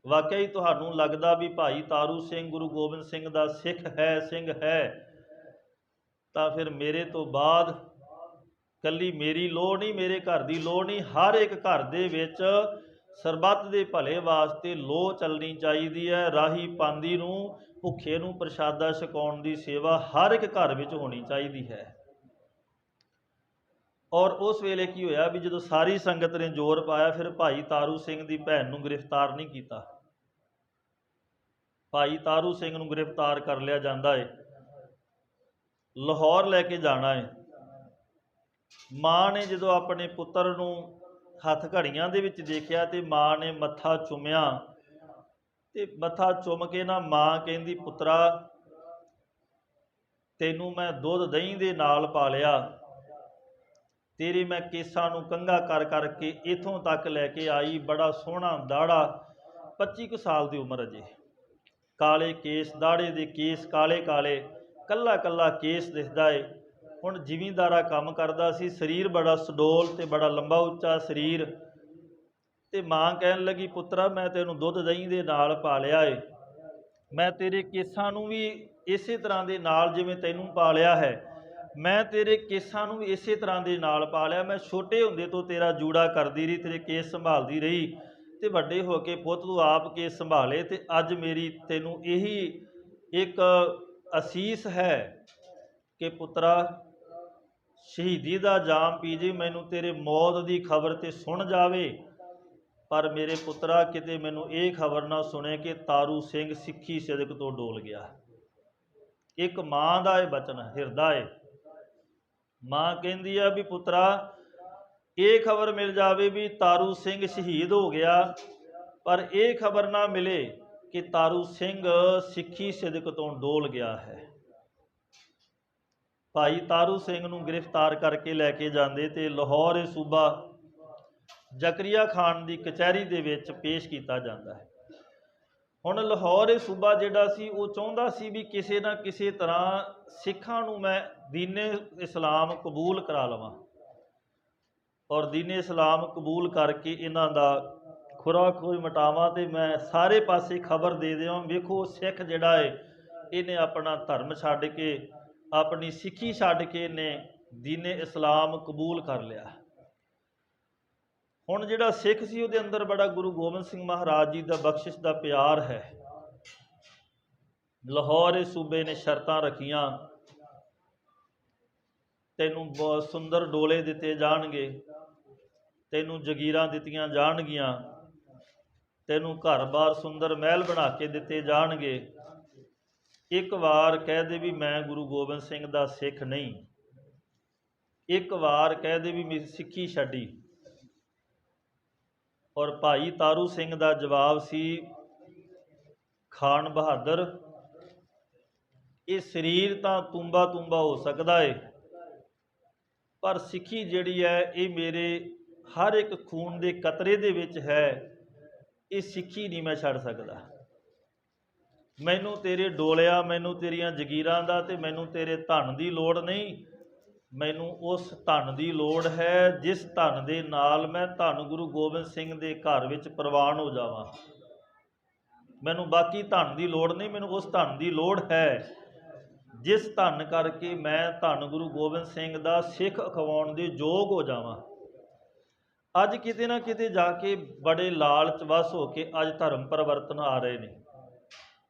ਵਾਕਿਆ ਹੀ ਤੁਹਾਨੂੰ ਲੱਗਦਾ ਵੀ ਭਾਈ ਤਾਰੂ ਸਿੰਘ ਗੁਰੂ ਗੋਬਿੰਦ ਸਿੰਘ ਦਾ ਸਿੱਖ ਹੈ, ਸਿੰਘ ਹੈ, ਤਾਂ ਫਿਰ ਮੇਰੇ ਤੋਂ ਬਾਅਦ ਇਕੱਲੀ ਮੇਰੀ ਲੋੜ ਨਹੀਂ, ਮੇਰੇ ਘਰ ਦੀ ਲੋੜ ਨਹੀਂ, ਹਰ ਇੱਕ ਘਰ ਦੇ ਵਿੱਚ ਸਰਬੱਤ ਦੇ ਭਲੇ ਵਾਸਤੇ ਲੋਹ ਚੱਲਣੀ ਚਾਹੀਦੀ ਹੈ। ਰਾਹੀ ਪਾਂਦੀ ਨੂੰ, ਭੁੱਖੇ ਨੂੰ ਪ੍ਰਸ਼ਾਦਾ ਛਕਾਉਣ ਦੀ ਸੇਵਾ ਹਰ ਇੱਕ ਘਰ ਵਿੱਚ ਹੋਣੀ ਚਾਹੀਦੀ ਹੈ। ਔਰ ਉਸ ਵੇਲੇ ਕੀ ਹੋਇਆ ਵੀ ਜਦੋਂ ਸਾਰੀ ਸੰਗਤ ਨੇ ਜ਼ੋਰ ਪਾਇਆ, ਫਿਰ ਭਾਈ ਤਾਰੂ ਸਿੰਘ ਦੀ ਭੈਣ ਨੂੰ ਗ੍ਰਿਫਤਾਰ ਨਹੀਂ ਕੀਤਾ। ਭਾਈ ਤਾਰੂ ਸਿੰਘ ਨੂੰ ਗ੍ਰਿਫਤਾਰ ਕਰ ਲਿਆ ਜਾਂਦਾ ਹੈ, ਲਾਹੌਰ ਲੈ ਕੇ ਜਾਣਾ ਹੈ। ਮਾਂ ਨੇ ਜਦੋਂ ਆਪਣੇ ਪੁੱਤਰ ਨੂੰ ਹੱਥ ਘੜੀਆਂ ਦੇ ਵਿੱਚ ਦੇਖਿਆ ਤੇ ਮਾਂ ਨੇ ਮੱਥਾ ਚੁੰਮਿਆ, ਤੇ ਮੱਥਾ ਚੁੰਮ ਕੇ ਨਾ ਮਾਂ ਕਹਿੰਦੀ ਪੁੱਤਰਾ ਤੈਨੂੰ ਮੈਂ ਦੁੱਧ ਦਹੀਂ ਦੇ ਨਾਲ ਪਾਲਿਆ, ਤੇਰੇ ਮੈਂ ਕੇਸਾਂ ਨੂੰ ਕੰਘਾ ਕਰ ਕਰਕੇ ਇੱਥੋਂ ਤੱਕ ਲੈ ਕੇ ਆਈ, ਬੜਾ ਸੋਹਣਾ ਦਾੜਾ, 25 ਕੁ ਸਾਲ ਦੀ ਉਮਰ ਅਜੇ, ਕਾਲੇ ਕੇਸ, ਦਾੜੇ ਦੇ ਕੇਸ ਕਾਲੇ ਕਾਲੇ, ਕੱਲਾ ਕੱਲਾ ਕੇਸ ਦਿਸਦਾ ਏ। ਹੁਣ ਜ਼ਿਮੀਂਦਾਰਾ ਕੰਮ ਕਰਦਾ ਸੀ, ਸਰੀਰ ਬੜਾ ਸਡੋਲ ਤੇ ਬੜਾ ਲੰਬਾ ਉੱਚਾ ਸਰੀਰ। ਤੇ ਮਾਂ ਕਹਿਣ ਲੱਗੀ ਪੁੱਤਰਾ ਮੈਂ ਤੈਨੂੰ ਦੁੱਧ ਦਹੀਂ ਦੇ ਨਾਲ ਪਾਲਿਆ ਏ, ਮੈਂ ਤੇਰੇ ਕੇਸਾਂ ਨੂੰ ਵੀ ਇਸੇ ਤਰ੍ਹਾਂ ਦੇ ਨਾਲ ਜਿਵੇਂ ਤੈਨੂੰ ਪਾਲਿਆ ਹੈ, ਮੈਂ ਤੇਰੇ ਕੇਸਾਂ ਨੂੰ ਵੀ ਇਸੇ ਤਰ੍ਹਾਂ ਦੇ ਨਾਲ ਪਾਲਿਆ। ਮੈਂ ਛੋਟੇ ਹੁੰਦੇ ਤੋਂ ਤੇਰਾ ਜੂੜਾ ਕਰਦੀ ਰਹੀ, ਤੇਰੇ ਕੇਸ ਸੰਭਾਲਦੀ ਰਹੀ, ਤੇ ਵੱਡੇ ਹੋ ਕੇ ਪੁੱਤ ਤੂੰ ਆਪ ਕੇਸ ਸੰਭਾਲੇ, ਤੇ ਅੱਜ ਮੇਰੀ ਤੈਨੂੰ ਇਹੀ ਇੱਕ ਅਸੀਸ ਹੈ ਕਿ ਪੁੱਤਰਾ ਸ਼ਹੀਦੀ ਦਾ ਜਾਮ ਪੀ ਜੇ, ਮੈਨੂੰ ਤੇਰੇ ਮੌਤ ਦੀ ਖਬਰ ਤੇ ਸੁਣ ਜਾਵੇ, ਪਰ ਮੇਰੇ ਪੁੱਤਰਾ ਕਿਤੇ ਮੈਨੂੰ ਇਹ ਖਬਰ ਨਾ ਸੁਣੇ ਕਿ ਤਾਰੂ ਸਿੰਘ ਸਿੱਖੀ ਸਿਦਕ ਤੋਂ ਡੋਲ ਗਿਆ। ਇੱਕ ਮਾਂ ਦਾ ਇਹ ਬਚਨ ਹਿਰਦਾ ਹੈ। ਮਾਂ ਕਹਿੰਦੀ ਆ ਵੀ ਪੁੱਤਰਾ ਇਹ ਖਬਰ ਮਿਲ ਜਾਵੇ ਵੀ ਤਾਰੂ ਸਿੰਘ ਸ਼ਹੀਦ ਹੋ ਗਿਆ, ਪਰ ਇਹ ਖਬਰ ਨਾ ਮਿਲੇ ਕਿ ਤਾਰੂ ਸਿੰਘ ਸਿੱਖੀ ਸਿਦਕ ਤੋਂ ਡੋਲ ਗਿਆ ਹੈ। ਭਾਈ ਤਾਰੂ ਸਿੰਘ ਨੂੰ ਗ੍ਰਿਫਤਾਰ ਕਰਕੇ ਲੈ ਕੇ ਜਾਂਦੇ ਤੇ ਲਾਹੌਰ ਸੂਬਾ ਜ਼ਕਰੀਆ ਖਾਨ ਦੀ ਕਚਹਿਰੀ ਦੇ ਵਿੱਚ ਪੇਸ਼ ਕੀਤਾ ਜਾਂਦਾ ਹੈ। ਹੁਣ ਲਾਹੌਰ ਸੂਬਾ ਜਿਹੜਾ ਸੀ ਉਹ ਚਾਹੁੰਦਾ ਸੀ ਵੀ ਕਿਸੇ ਨਾ ਕਿਸੇ ਤਰ੍ਹਾਂ ਸਿੱਖਾਂ ਨੂੰ ਮੈਂ ਦੀਨੇ ਇਸਲਾਮ ਕਬੂਲ ਕਰਾ ਲਵਾਂ, ਔਰ ਦੀਨੇ ਇਸਲਾਮ ਕਬੂਲ ਕਰਕੇ ਇਹਨਾਂ ਦਾ ਖੁਰਾ ਕੋਈ ਮਟਾਵਾਂ ਤੇ ਮੈਂ ਸਾਰੇ ਪਾਸੇ ਖਬਰ ਦੇ ਦਿਆਂ। ਵੇਖੋ ਸਿੱਖ ਜਿਹੜਾ ਹੈ ਇਹਨੇ ਆਪਣਾ ਧਰਮ ਛੱਡ ਕੇ, ਆਪਣੀ ਸਿੱਖੀ ਛੱਡ ਕੇ ਇਹਨੇ ਦੀਨੇ ਇਸਲਾਮ ਕਬੂਲ ਕਰ ਲਿਆ। ਹੁਣ ਜਿਹੜਾ ਸਿੱਖ ਸੀ ਉਹਦੇ ਅੰਦਰ ਬੜਾ ਗੁਰੂ ਗੋਬਿੰਦ ਸਿੰਘ ਮਹਾਰਾਜ ਜੀ ਦਾ ਬਖਸ਼ਿਸ਼ ਦਾ ਪਿਆਰ ਹੈ। ਲਾਹੌਰ ਸੂਬੇ ਨੇ ਸ਼ਰਤਾਂ ਰੱਖੀਆਂ, ਤੈਨੂੰ ਬਹੁਤ ਸੁੰਦਰ ਡੋਲੇ ਦਿੱਤੇ ਜਾਣਗੇ, ਤੈਨੂੰ ਜਗੀਰਾਂ ਦਿੱਤੀਆਂ ਜਾਣਗੀਆਂ, ਤੈਨੂੰ ਘਰ-ਬਾਰ ਸੁੰਦਰ ਮਹਿਲ ਬਣਾ ਕੇ ਦਿੱਤੇ ਜਾਣਗੇ। ਇੱਕ ਵਾਰ ਕਹਿ ਦੇ ਵੀ ਮੈਂ ਗੁਰੂ ਗੋਬਿੰਦ ਸਿੰਘ ਦਾ ਸਿੱਖ ਨਹੀਂ, ਇੱਕ ਵਾਰ ਕਹਿ ਦੇ ਵੀ ਮੇਰੀ ਸਿੱਖੀ ਛੱਡੀ। ਔਰ ਭਾਈ ਤਾਰੂ ਸਿੰਘ ਦਾ ਜਵਾਬ ਸੀ, ਖਾਨ ਬਹਾਦਰ ਇਹ ਸਰੀਰ ਤਾਂ ਤੁੰਬਾ ਤੁੰਬਾ ਹੋ ਸਕਦਾ ਏ, ਪਰ ਸਿੱਖੀ ਜਿਹੜੀ ਹੈ ਇਹ ਮੇਰੇ ਹਰ ਇੱਕ ਖੂਨ ਦੇ ਕਤਰੇ ਦੇ ਵਿੱਚ ਹੈ। ਇਹ ਸਿੱਖੀ ਨਹੀਂ ਮੈਂ ਛੱਡ ਸਕਦਾ। ਮੈਨੂੰ ਤੇਰੇ ਡੋਲਿਆ, ਮੈਨੂੰ ਤੇਰੀਆਂ ਜਗੀਰਾਂ ਦਾ ਤੇ ਮੈਨੂੰ ਤੇਰੇ ਧਨ ਦੀ ਲੋੜ ਨਹੀਂ, ਮੈਨੂੰ ਉਸ ਧਨ ਦੀ ਲੋੜ ਹੈ ਜਿਸ ਧਨ ਦੇ ਨਾਲ ਮੈਂ ਧੰਨ ਗੁਰੂ ਗੋਬਿੰਦ ਸਿੰਘ ਦੇ ਘਰ ਵਿੱਚ ਪ੍ਰਵਾਨ ਹੋ ਜਾਵਾਂ। ਮੈਨੂੰ ਬਾਕੀ ਧਨ ਦੀ ਲੋੜ ਨਹੀਂ, ਮੈਨੂੰ ਉਸ ਧਨ ਦੀ ਲੋੜ ਹੈ ਜਿਸ ਧਨ ਕਰਕੇ ਮੈਂ ਧੰਨ ਗੁਰੂ ਗੋਬਿੰਦ ਸਿੰਘ ਦਾ ਸਿੱਖ ਅਖਵਾਉਣ ਦੇ ਯੋਗ ਹੋ ਜਾਵਾਂ। ਅੱਜ ਕਿਤੇ ਨਾ ਕਿਤੇ ਜਾ ਕੇ ਬੜੇ ਲਾਲਚ ਵਸ ਹੋ ਕੇ ਅੱਜ ਧਰਮ ਪਰਿਵਰਤਨ ਆ ਰਹੇ ਨੇ।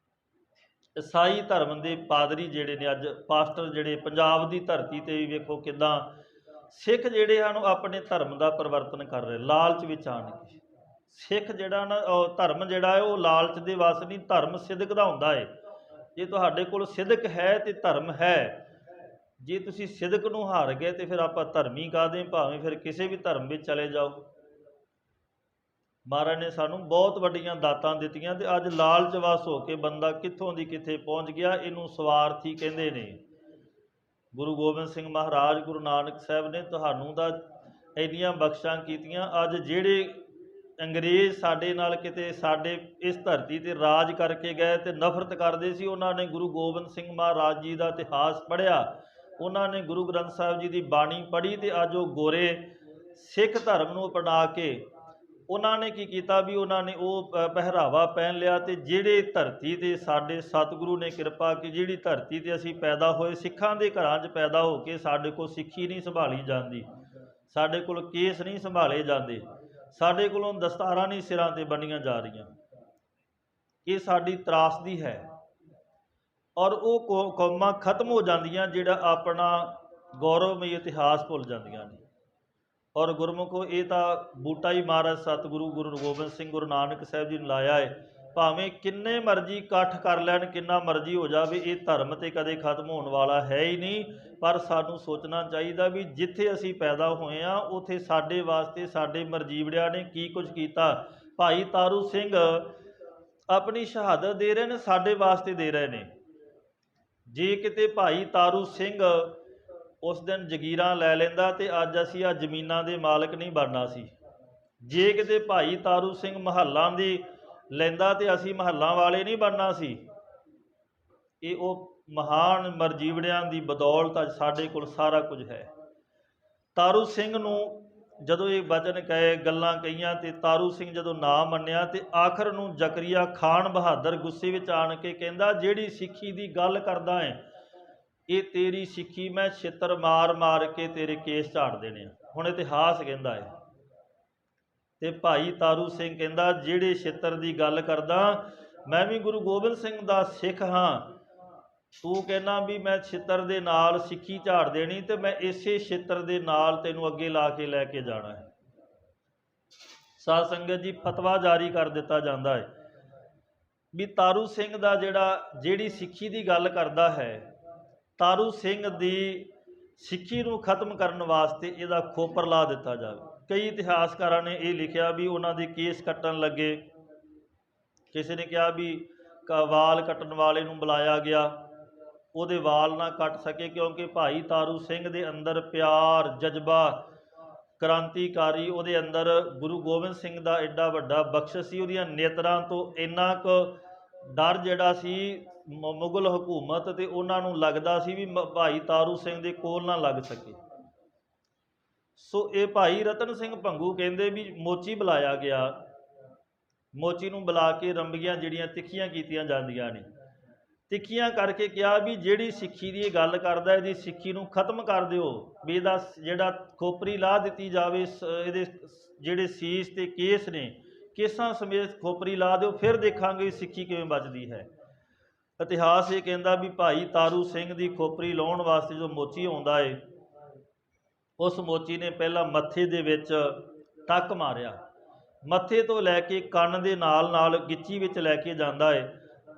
ਈਸਾਈ ਧਰਮ ਦੇ ਪਾਦਰੀ ਜਿਹੜੇ ਨੇ, ਅੱਜ ਪਾਸਟਰ ਜਿਹੜੇ ਪੰਜਾਬ ਦੀ ਧਰਤੀ 'ਤੇ ਵੀ ਵੇਖੋ ਕਿੱਦਾਂ ਸਿੱਖ ਜਿਹੜੇ ਹਨ ਉਹ ਆਪਣੇ ਧਰਮ ਦਾ ਪਰਿਵਰਤਨ ਕਰ ਰਹੇ, ਲਾਲਚ ਵਿੱਚ ਆਣ ਕੇ। ਸਿੱਖ ਜਿਹੜਾ ਨਾ ਧਰਮ ਜਿਹੜਾ ਹੈ ਉਹ ਲਾਲਚ ਦੇ ਵਸ ਨਹੀਂ, ਧਰਮ ਸਿਦਕ ਦਾ ਹੁੰਦਾ ਹੈ। ਜੇ ਤੁਹਾਡੇ ਕੋਲ ਸਿਦਕ ਹੈ ਤੇ ਧਰਮ ਹੈ। ਜੇ ਤੁਸੀਂ ਸਿਦਕ ਨੂੰ ਹਾਰ ਗਏ ਤੇ ਫਿਰ ਆਪਾਂ ਧਰਮੀ ਕਾਹਦੇ, ਭਾਵੇਂ ਫਿਰ ਕਿਸੇ ਵੀ ਧਰਮ ਵਿੱਚ ਚਲੇ ਜਾਓ। ਮਹਾਰਾਜ ਨੇ ਸਾਨੂੰ ਬਹੁਤ ਵੱਡੀਆਂ ਦਾਤਾਂ ਦਿੱਤੀਆਂ ਤੇ ਅੱਜ ਲਾਲਚ ਵਸ ਹੋ ਕੇ ਬੰਦਾ ਕਿੱਥੋਂ ਦੀ ਕਿੱਥੇ ਪਹੁੰਚ ਗਿਆ। ਇਹਨੂੰ ਸਵਾਰਥੀ ਕਹਿੰਦੇ ਨੇ। ਗੁਰੂ ਗੋਬਿੰਦ ਸਿੰਘ ਮਹਾਰਾਜ, ਗੁਰੂ ਨਾਨਕ ਸਾਹਿਬ ਨੇ ਤੁਹਾਨੂੰ ਤਾਂ ਇੰਨੀਆਂ ਬਖਸ਼ਾਂ ਕੀਤੀਆਂ। ਅੱਜ ਜਿਹੜੇ ਅੰਗਰੇਜ਼ ਸਾਡੇ ਨਾਲ ਕਿਤੇ ਸਾਡੇ ਇਸ ਧਰਤੀ 'ਤੇ ਰਾਜ ਕਰਕੇ ਗਏ ਤੇ ਨਫ਼ਰਤ ਕਰਦੇ ਸੀ, ਉਹਨਾਂ ਨੇ ਗੁਰੂ ਗੋਬਿੰਦ ਸਿੰਘ ਮਹਾਰਾਜ ਜੀ ਦਾ ਇਤਿਹਾਸ ਪੜ੍ਹਿਆ, ਉਹਨਾਂ ਨੇ ਗੁਰੂ ਗ੍ਰੰਥ ਸਾਹਿਬ ਜੀ ਦੀ ਬਾਣੀ ਪੜ੍ਹੀ ਤੇ ਅੱਜ ਉਹ ਗੋਰੇ ਸਿੱਖ ਧਰਮ ਨੂੰ ਅਪਣਾ ਕੇ ਉਹਨਾਂ ਨੇ ਕੀ ਕੀਤਾ ਵੀ ਉਹਨਾਂ ਨੇ ਉਹ ਪਹਿਰਾਵਾ ਪਹਿਨ ਲਿਆ। ਤੇ ਜਿਹੜੇ ਧਰਤੀ 'ਤੇ ਸਾਡੇ ਸਤਿਗੁਰੂ ਨੇ ਕਿਰਪਾ ਕੀ, ਜਿਹੜੀ ਧਰਤੀ 'ਤੇ ਅਸੀਂ ਪੈਦਾ ਹੋਏ, ਸਿੱਖਾਂ ਦੇ ਘਰਾਂ 'ਚ ਪੈਦਾ ਹੋ ਕੇ ਸਾਡੇ ਕੋਲ ਸਿੱਖੀ ਨਹੀਂ ਸੰਭਾਲੀ ਜਾਂਦੀ, ਸਾਡੇ ਕੋਲ ਕੇਸ ਨਹੀਂ ਸੰਭਾਲੇ ਜਾਂਦੇ, ਸਾਡੇ ਕੋਲੋਂ ਦਸਤਾਰਾਂ ਨਹੀਂ ਸਿਰਾਂ 'ਤੇ ਬੰਨੀਆਂ ਜਾ ਰਹੀਆਂ। ਇਹ ਸਾਡੀ ਤਰਾਸਦੀ ਹੈ। ਔਰ ਉਹ ਕੌਮਾਂ ਖਤਮ ਹੋ ਜਾਂਦੀਆਂ ਜਿਹੜਾ ਆਪਣਾ ਗੌਰਵਮਈ ਇਤਿਹਾਸ ਭੁੱਲ ਜਾਂਦੀਆਂ ਨੇ। ਔਰ ਗੁਰਮੁਖੋ ਇਹ ਤਾਂ ਬੂਟਾ ਹੀ ਮਹਾਰਾਜ ਸਤਿਗੁਰੂ ਗੁਰੂ ਗੋਬਿੰਦ ਸਿੰਘ ਗੁਰੂ ਨਾਨਕ ਸਾਹਿਬ ਜੀ ਨੇ ਲਾਇਆ ਹੈ। ਭਾਵੇਂ ਕਿੰਨੇ ਮਰਜ਼ੀ ਇਕੱਠ ਕਰ ਲੈਣ, ਕਿੰਨਾ ਮਰਜ਼ੀ ਹੋ ਜਾਵੇ, ਇਹ ਧਰਮ ਤੇ ਕਦੇ ਖਤਮ ਹੋਣ ਵਾਲਾ ਹੈ ਹੀ ਨਹੀਂ। ਪਰ ਸਾਨੂੰ ਸੋਚਣਾ ਚਾਹੀਦਾ ਵੀ ਜਿੱਥੇ ਅਸੀਂ ਪੈਦਾ ਹੋਏ ਹਾਂ ਉੱਥੇ ਸਾਡੇ ਵਾਸਤੇ ਸਾਡੇ ਮਰਜੀਵੜਿਆਂ ਨੇ ਕੀ ਕੁਝ ਕੀਤਾ। ਭਾਈ ਤਾਰੂ ਸਿੰਘ ਆਪਣੀ ਸ਼ਹਾਦਤ ਦੇ ਰਹੇ ਨੇ, ਸਾਡੇ ਵਾਸਤੇ ਦੇ ਰਹੇ ਨੇ। ਜੇ ਕਿਤੇ ਭਾਈ ਤਾਰੂ ਸਿੰਘ ਉਸ ਦਿਨ ਜਗੀਰਾਂ ਲੈ ਲੈਂਦਾ ਤੇ ਅੱਜ ਅਸੀਂ ਆ ਜ਼ਮੀਨਾਂ ਦੇ ਮਾਲਕ ਨਹੀਂ ਬਣਨਾ ਸੀ। ਜੇ ਕਿਤੇ ਭਾਈ ਤਾਰੂ ਸਿੰਘ ਮਹੱਲਾਂ ਦੀ ਲੈਂਦਾ ਤੇ ਅਸੀਂ ਮਹੱਲਾਂ ਵਾਲੇ ਨਹੀਂ ਬਣਨਾ ਸੀ। ਇਹ ਉਹ ਮਹਾਨ ਮਰਜੀਵੜਿਆਂ ਦੀ ਬਦੌਲਤ ਅੱਜ ਸਾਡੇ ਕੋਲ ਸਾਰਾ ਕੁਝ ਹੈ। ਤਾਰੂ ਸਿੰਘ ਨੂੰ ਜਦੋਂ ਇਹ ਵਚਨ ਕਹੇ, ਗੱਲਾਂ ਕਹੀਆਂ ਤੇ ਤਾਰੂ ਸਿੰਘ ਜਦੋਂ ਨਾ ਮੰਨਿਆ ਤੇ ਆਖਰ ਨੂੰ ਜ਼ਕਰੀਆ ਖਾਨ ਬਹਾਦਰ ਗੁੱਸੇ ਵਿੱਚ ਆਣ ਕੇ ਕਹਿੰਦਾ, ਜਿਹੜੀ ਸਿੱਖੀ ਦੀ ਗੱਲ ਕਰਦਾ ਹੈ ਇਹ ਤੇਰੀ ਸਿੱਖੀ ਮੈਂ ਛਿੱਤਰ ਮਾਰ ਮਾਰ ਕੇ ਤੇਰੇ ਕੇਸ ਝਾੜ ਦੇਣੇ ਆ। ਹੁਣ ਇਤਿਹਾਸ ਕਹਿੰਦਾ ਹੈ। ਤੇ ਭਾਈ ਤਾਰੂ ਸਿੰਘ ਕਹਿੰਦਾ, ਜਿਹੜੇ ਛਿੱਤਰ ਦੀ ਗੱਲ ਕਰਦਾ ਮੈਂ ਵੀ ਗੁਰੂ ਗੋਬਿੰਦ ਸਿੰਘ ਦਾ ਸਿੱਖ ਹਾਂ। ਤੂੰ ਕਹਿੰਦਾ ਵੀ ਮੈਂ ਛਿੱਤਰ ਦੇ ਨਾਲ ਸਿੱਖੀ ਝਾੜ ਦੇਣੀ ਤੇ ਮੈਂ ਇਸੇ ਛਿੱਤਰ ਦੇ ਨਾਲ ਤੈਨੂੰ ਅੱਗੇ ਲਾ ਕੇ ਲੈ ਕੇ ਜਾਣਾ ਹੈ। ਸਾਧ ਸੰਗਤ ਜੀ, ਫਤਵਾ ਜਾਰੀ ਕਰ ਦਿੱਤਾ ਜਾਂਦਾ ਹੈ ਵੀ ਤਾਰੂ ਸਿੰਘ ਦਾ ਜਿਹੜੀ ਸਿੱਖੀ ਦੀ ਗੱਲ ਕਰਦਾ ਹੈ, ਤਾਰੂ ਸਿੰਘ ਦੀ ਸਿੱਖੀ ਨੂੰ ਖਤਮ ਕਰਨ ਵਾਸਤੇ ਇਹਦਾ ਖੋਪਰ ਲਾ ਦਿੱਤਾ ਜਾਵੇ। ਕਈ ਇਤਿਹਾਸਕਾਰਾਂ ਨੇ ਇਹ ਲਿਖਿਆ ਵੀ ਉਹਨਾਂ ਦੇ ਕੇਸ ਕੱਟਣ ਲੱਗੇ। ਕਿਸੇ ਨੇ ਕਿਹਾ ਵੀ ਵਾਲ ਕੱਟਣ ਵਾਲੇ ਨੂੰ ਬੁਲਾਇਆ ਗਿਆ, ਉਹਦੇ ਵਾਲ ਨਾ ਕੱਟ ਸਕੇ ਕਿਉਂਕਿ ਭਾਈ ਤਾਰੂ ਸਿੰਘ ਦੇ ਅੰਦਰ ਪਿਆਰ, ਜਜ਼ਬਾ, ਕ੍ਰਾਂਤੀਕਾਰੀ ਉਹਦੇ ਅੰਦਰ ਗੁਰੂ ਗੋਬਿੰਦ ਸਿੰਘ ਦਾ ਐਡਾ ਵੱਡਾ ਬਖਸ਼ਿਸ਼ ਸੀ। ਉਹਦੀਆਂ ਨੇਤਰਾਂ ਤੋਂ ਇੰਨਾ ਕੁ ਡਰ ਜਿਹੜਾ ਸੀ ਮੁਗਲ ਹਕੂਮਤ ਤੇ ਉਹਨਾਂ ਨੂੰ ਲੱਗਦਾ ਸੀ ਵੀ ਭਾਈ ਤਾਰੂ ਸਿੰਘ ਦੇ ਕੋਲ ਨਾ ਲੱਗ ਸਕੇ। ਸੋ ਇਹ ਭਾਈ ਰਤਨ ਸਿੰਘ ਭੰਗੂ ਕਹਿੰਦੇ ਵੀ ਮੋਚੀ ਬੁਲਾਇਆ ਗਿਆ ਮੋਚੀ ਨੂੰ ਬੁਲਾ ਕੇ ਰੰਬੀਆਂ ਜਿਹੜੀਆਂ ਤਿੱਖੀਆਂ ਕੀਤੀਆਂ ਜਾਂਦੀਆਂ ਨੇ, ਤਿੱਖੀਆਂ ਕਰਕੇ ਕਿਹਾ ਵੀ ਜਿਹੜੀ ਸਿੱਖੀ ਦੀ ਇਹ ਗੱਲ ਕਰਦਾ ਇਹਦੀ ਸਿੱਖੀ ਨੂੰ ਖਤਮ ਕਰ ਦਿਓ, ਵੀ ਇਹਦਾ ਜਿਹੜਾ ਖੋਪਰੀ ਲਾਹ ਦਿੱਤੀ ਜਾਵੇ, ਇਹਦੇ ਜਿਹੜੇ ਸੀਸ ਤੇ ਕੇਸ ਨੇ ਕੇਸਾਂ ਸਮੇਤ ਖੋਪਰੀ ਲਾ ਦਿਓ, ਫਿਰ ਦੇਖਾਂਗੇ ਸਿੱਖੀ ਕਿਵੇਂ ਬਚਦੀ ਹੈ। ਇਤਿਹਾਸ ਇਹ ਕਹਿੰਦਾ ਵੀ ਭਾਈ ਤਾਰੂ ਸਿੰਘ ਦੀ ਖੋਪਰੀ ਲਾਉਣ ਵਾਸਤੇ ਜੋ ਮੋਚੀ ਆਉਂਦਾ ਏ, ਉਸ ਮੋਚੀ ਨੇ ਪਹਿਲਾਂ ਮੱਥੇ ਦੇ ਵਿੱਚ ਟੱਕ ਮਾਰਿਆ, ਮੱਥੇ ਤੋਂ ਲੈ ਕੇ ਕੰਨ ਦੇ ਨਾਲ ਨਾਲ ਗਿੱਚੀ ਵਿੱਚ ਲੈ ਕੇ ਜਾਂਦਾ ਏ,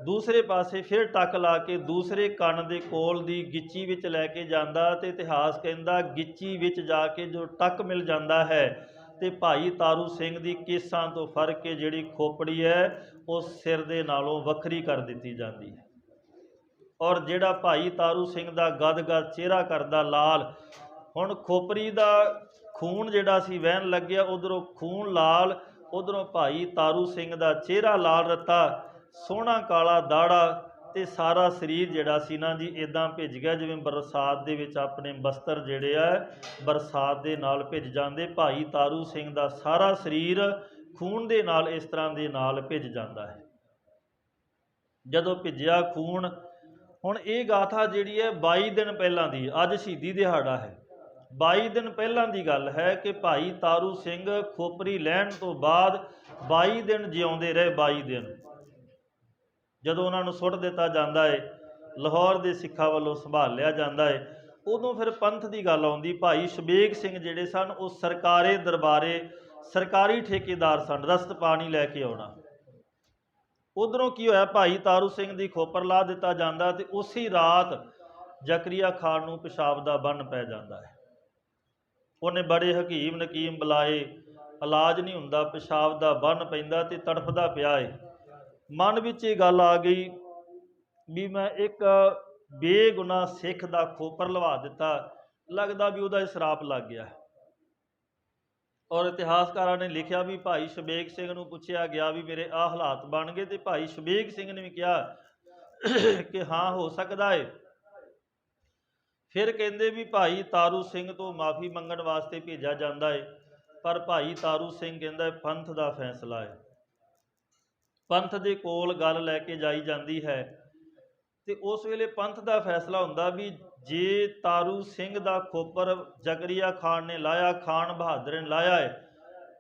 ਦੂਸਰੇ ਪਾਸੇ ਫਿਰ ਟੱਕ ਲਾ ਕੇ ਦੂਸਰੇ ਕੰਨ ਦੇ ਕੋਲ ਦੀ ਗਿੱਚੀ ਵਿੱਚ ਲੈ ਕੇ ਜਾਂਦਾ, ਤੇ ਇਤਿਹਾਸ ਕਹਿੰਦਾ ਗਿੱਚੀ ਵਿੱਚ ਜਾ ਕੇ ਜੋ ਟੱਕ ਮਿਲ ਜਾਂਦਾ ਹੈ ਤੇ ਭਾਈ ਤਾਰੂ ਸਿੰਘ ਦੀ ਕੇਸਾਂ ਤੋਂ ਫੜ ਕੇ ਜਿਹੜੀ ਖੋਪੜੀ ਹੈ ਉਹ ਸਿਰ ਦੇ ਨਾਲੋਂ ਵੱਖਰੀ ਕਰ ਦਿੱਤੀ ਜਾਂਦੀ ਹੈ। ਔਰ ਜਿਹੜਾ ਭਾਈ ਤਾਰੂ ਸਿੰਘ ਦਾ ਗਦ-ਗਦ ਚਿਹਰਾ ਕਰਦਾ ਲਾਲ, ਹੁਣ ਖੋਪਰੀ ਦਾ ਖੂਨ ਜਿਹੜਾ ਸੀ ਵਹਿਣ ਲੱਗਿਆ, ਉਧਰੋਂ ਖੂਨ ਲਾਲ, ਉਧਰੋਂ ਭਾਈ ਤਾਰੂ ਸਿੰਘ ਦਾ ਚਿਹਰਾ ਲਾਲ ਰੱਤਾ, ਸੋਹਣਾ ਕਾਲਾ ਦਾੜਾ, ਤੇ ਸਾਰਾ ਸਰੀਰ ਜਿਹੜਾ ਸੀ ਨਾ ਜੀ ਇੱਦਾਂ ਭਿੱਜ ਗਿਆ ਜਿਵੇਂ ਬਰਸਾਤ ਦੇ ਵਿੱਚ ਆਪਣੇ ਬਸਤਰ ਜਿਹੜੇ ਆ ਬਰਸਾਤ ਦੇ ਨਾਲ ਭਿੱਜ ਜਾਂਦੇ। ਭਾਈ ਤਾਰੂ ਸਿੰਘ ਦਾ ਸਾਰਾ ਸਰੀਰ ਖੂਨ ਦੇ ਨਾਲ ਇਸ ਤਰ੍ਹਾਂ ਦੇ ਨਾਲ ਭਿੱਜ ਜਾਂਦਾ ਹੈ। ਜਦੋਂ ਭਿੱਜਿਆ ਖੂਨ, ਹੁਣ ਇਹ ਗਾਥਾ ਜਿਹੜੀ ਹੈ 22 ਦਿਨ ਪਹਿਲਾਂ ਦੀ, ਅੱਜ ਸ਼ਹੀਦੀ ਦਿਹਾੜਾ ਹੈ, 22 ਦਿਨ ਪਹਿਲਾਂ ਦੀ ਗੱਲ ਹੈ ਕਿ ਭਾਈ ਤਾਰੂ ਸਿੰਘ ਖੋਪਰੀ ਲੈਣ ਤੋਂ ਬਾਅਦ 22 ਦਿਨ ਜਿਉਂਦੇ ਰਹੇ। 22 ਦਿਨ ਜਦੋਂ ਉਹਨਾਂ ਨੂੰ ਸੁੱਟ ਦਿੱਤਾ ਜਾਂਦਾ ਹੈ, ਲਾਹੌਰ ਦੇ ਸਿੱਖਾਂ ਵੱਲੋਂ ਸੰਭਾਲ ਲਿਆ ਜਾਂਦਾ ਹੈ, ਉਦੋਂ ਫਿਰ ਪੰਥ ਦੀ ਗੱਲ ਆਉਂਦੀ। ਭਾਈ ਸ਼ਬੇਗ ਸਿੰਘ ਜਿਹੜੇ ਸਨ ਉਹ ਸਰਕਾਰੇ ਦਰਬਾਰੇ ਸਰਕਾਰੀ ਠੇਕੇਦਾਰ ਸਨ, ਰਸਤ ਪਾਣੀ ਲੈ ਕੇ ਆਉਣਾ। ਉਧਰੋਂ ਕੀ ਹੋਇਆ, ਭਾਈ ਤਾਰੂ ਸਿੰਘ ਦੀ ਖੋਪਰ ਲਾ ਦਿੱਤਾ ਜਾਂਦਾ ਤੇ ਉਸੇ ਰਾਤ ਜ਼ਕਰੀਆ ਖਾਨ ਨੂੰ ਪਿਸ਼ਾਬ ਦਾ ਬੰਨ ਪੈ ਜਾਂਦਾ ਹੈ। ਉਹਨੇ ਬੜੇ ਹਕੀਮ ਨਕੀਮ ਬੁਲਾਏ, ਇਲਾਜ ਨਹੀਂ ਹੁੰਦਾ, ਪਿਸ਼ਾਬ ਦਾ ਬੰਨ ਪੈਂਦਾ ਤੇ ਤੜਫਦਾ ਪਿਆ ਏ। ਮਨ ਵਿੱਚ ਇਹ ਗੱਲ ਆ ਗਈ ਵੀ ਮੈਂ ਇੱਕ ਬੇਗੁਨਾਹ ਸਿੱਖ ਦਾ ਖੋਪਰ ਲਵਾ ਦਿੱਤਾ, ਲੱਗਦਾ ਵੀ ਉਹਦਾ ਸ਼ਰਾਪ ਲੱਗ ਗਿਆ। ਔਰ ਇਤਿਹਾਸਕਾਰਾਂ ਨੇ ਲਿਖਿਆ ਵੀ ਭਾਈ ਸ਼ਬੇਗ ਸਿੰਘ ਨੂੰ ਪੁੱਛਿਆ ਗਿਆ ਵੀ ਮੇਰੇ ਆਹ ਹਾਲਾਤ ਬਣ ਗਏ, ਤੇ ਭਾਈ ਸ਼ਬੇਗ ਸਿੰਘ ਨੇ ਵੀ ਕਿਹਾ ਕਿ ਹਾਂ ਹੋ ਸਕਦਾ ਹੈ। ਫਿਰ ਕਹਿੰਦੇ ਵੀ ਭਾਈ ਤਾਰੂ ਸਿੰਘ ਤੋਂ ਮਾਫੀ ਮੰਗਣ ਵਾਸਤੇ ਭੇਜਿਆ ਜਾਂਦਾ ਹੈ, ਪਰ ਭਾਈ ਤਾਰੂ ਸਿੰਘ ਕਹਿੰਦਾ ਪੰਥ ਦਾ ਫੈਸਲਾ ਹੈ। ਪੰਥ ਦੇ ਕੋਲ ਗੱਲ ਲੈ ਕੇ ਜਾਈ ਜਾਂਦੀ ਹੈ ਤੇ ਉਸ ਵੇਲੇ ਪੰਥ ਦਾ ਫੈਸਲਾ ਹੁੰਦਾ ਵੀ ਜੇ ਤਾਰੂ ਸਿੰਘ ਦਾ ਖੋਪਰ ਜ਼ਕਰੀਆ ਖਾਨ ਨੇ ਲਾਇਆ, ਖਾਨ ਬਹਾਦਰ ਨੇ ਲਾਇਆ ਹੈ,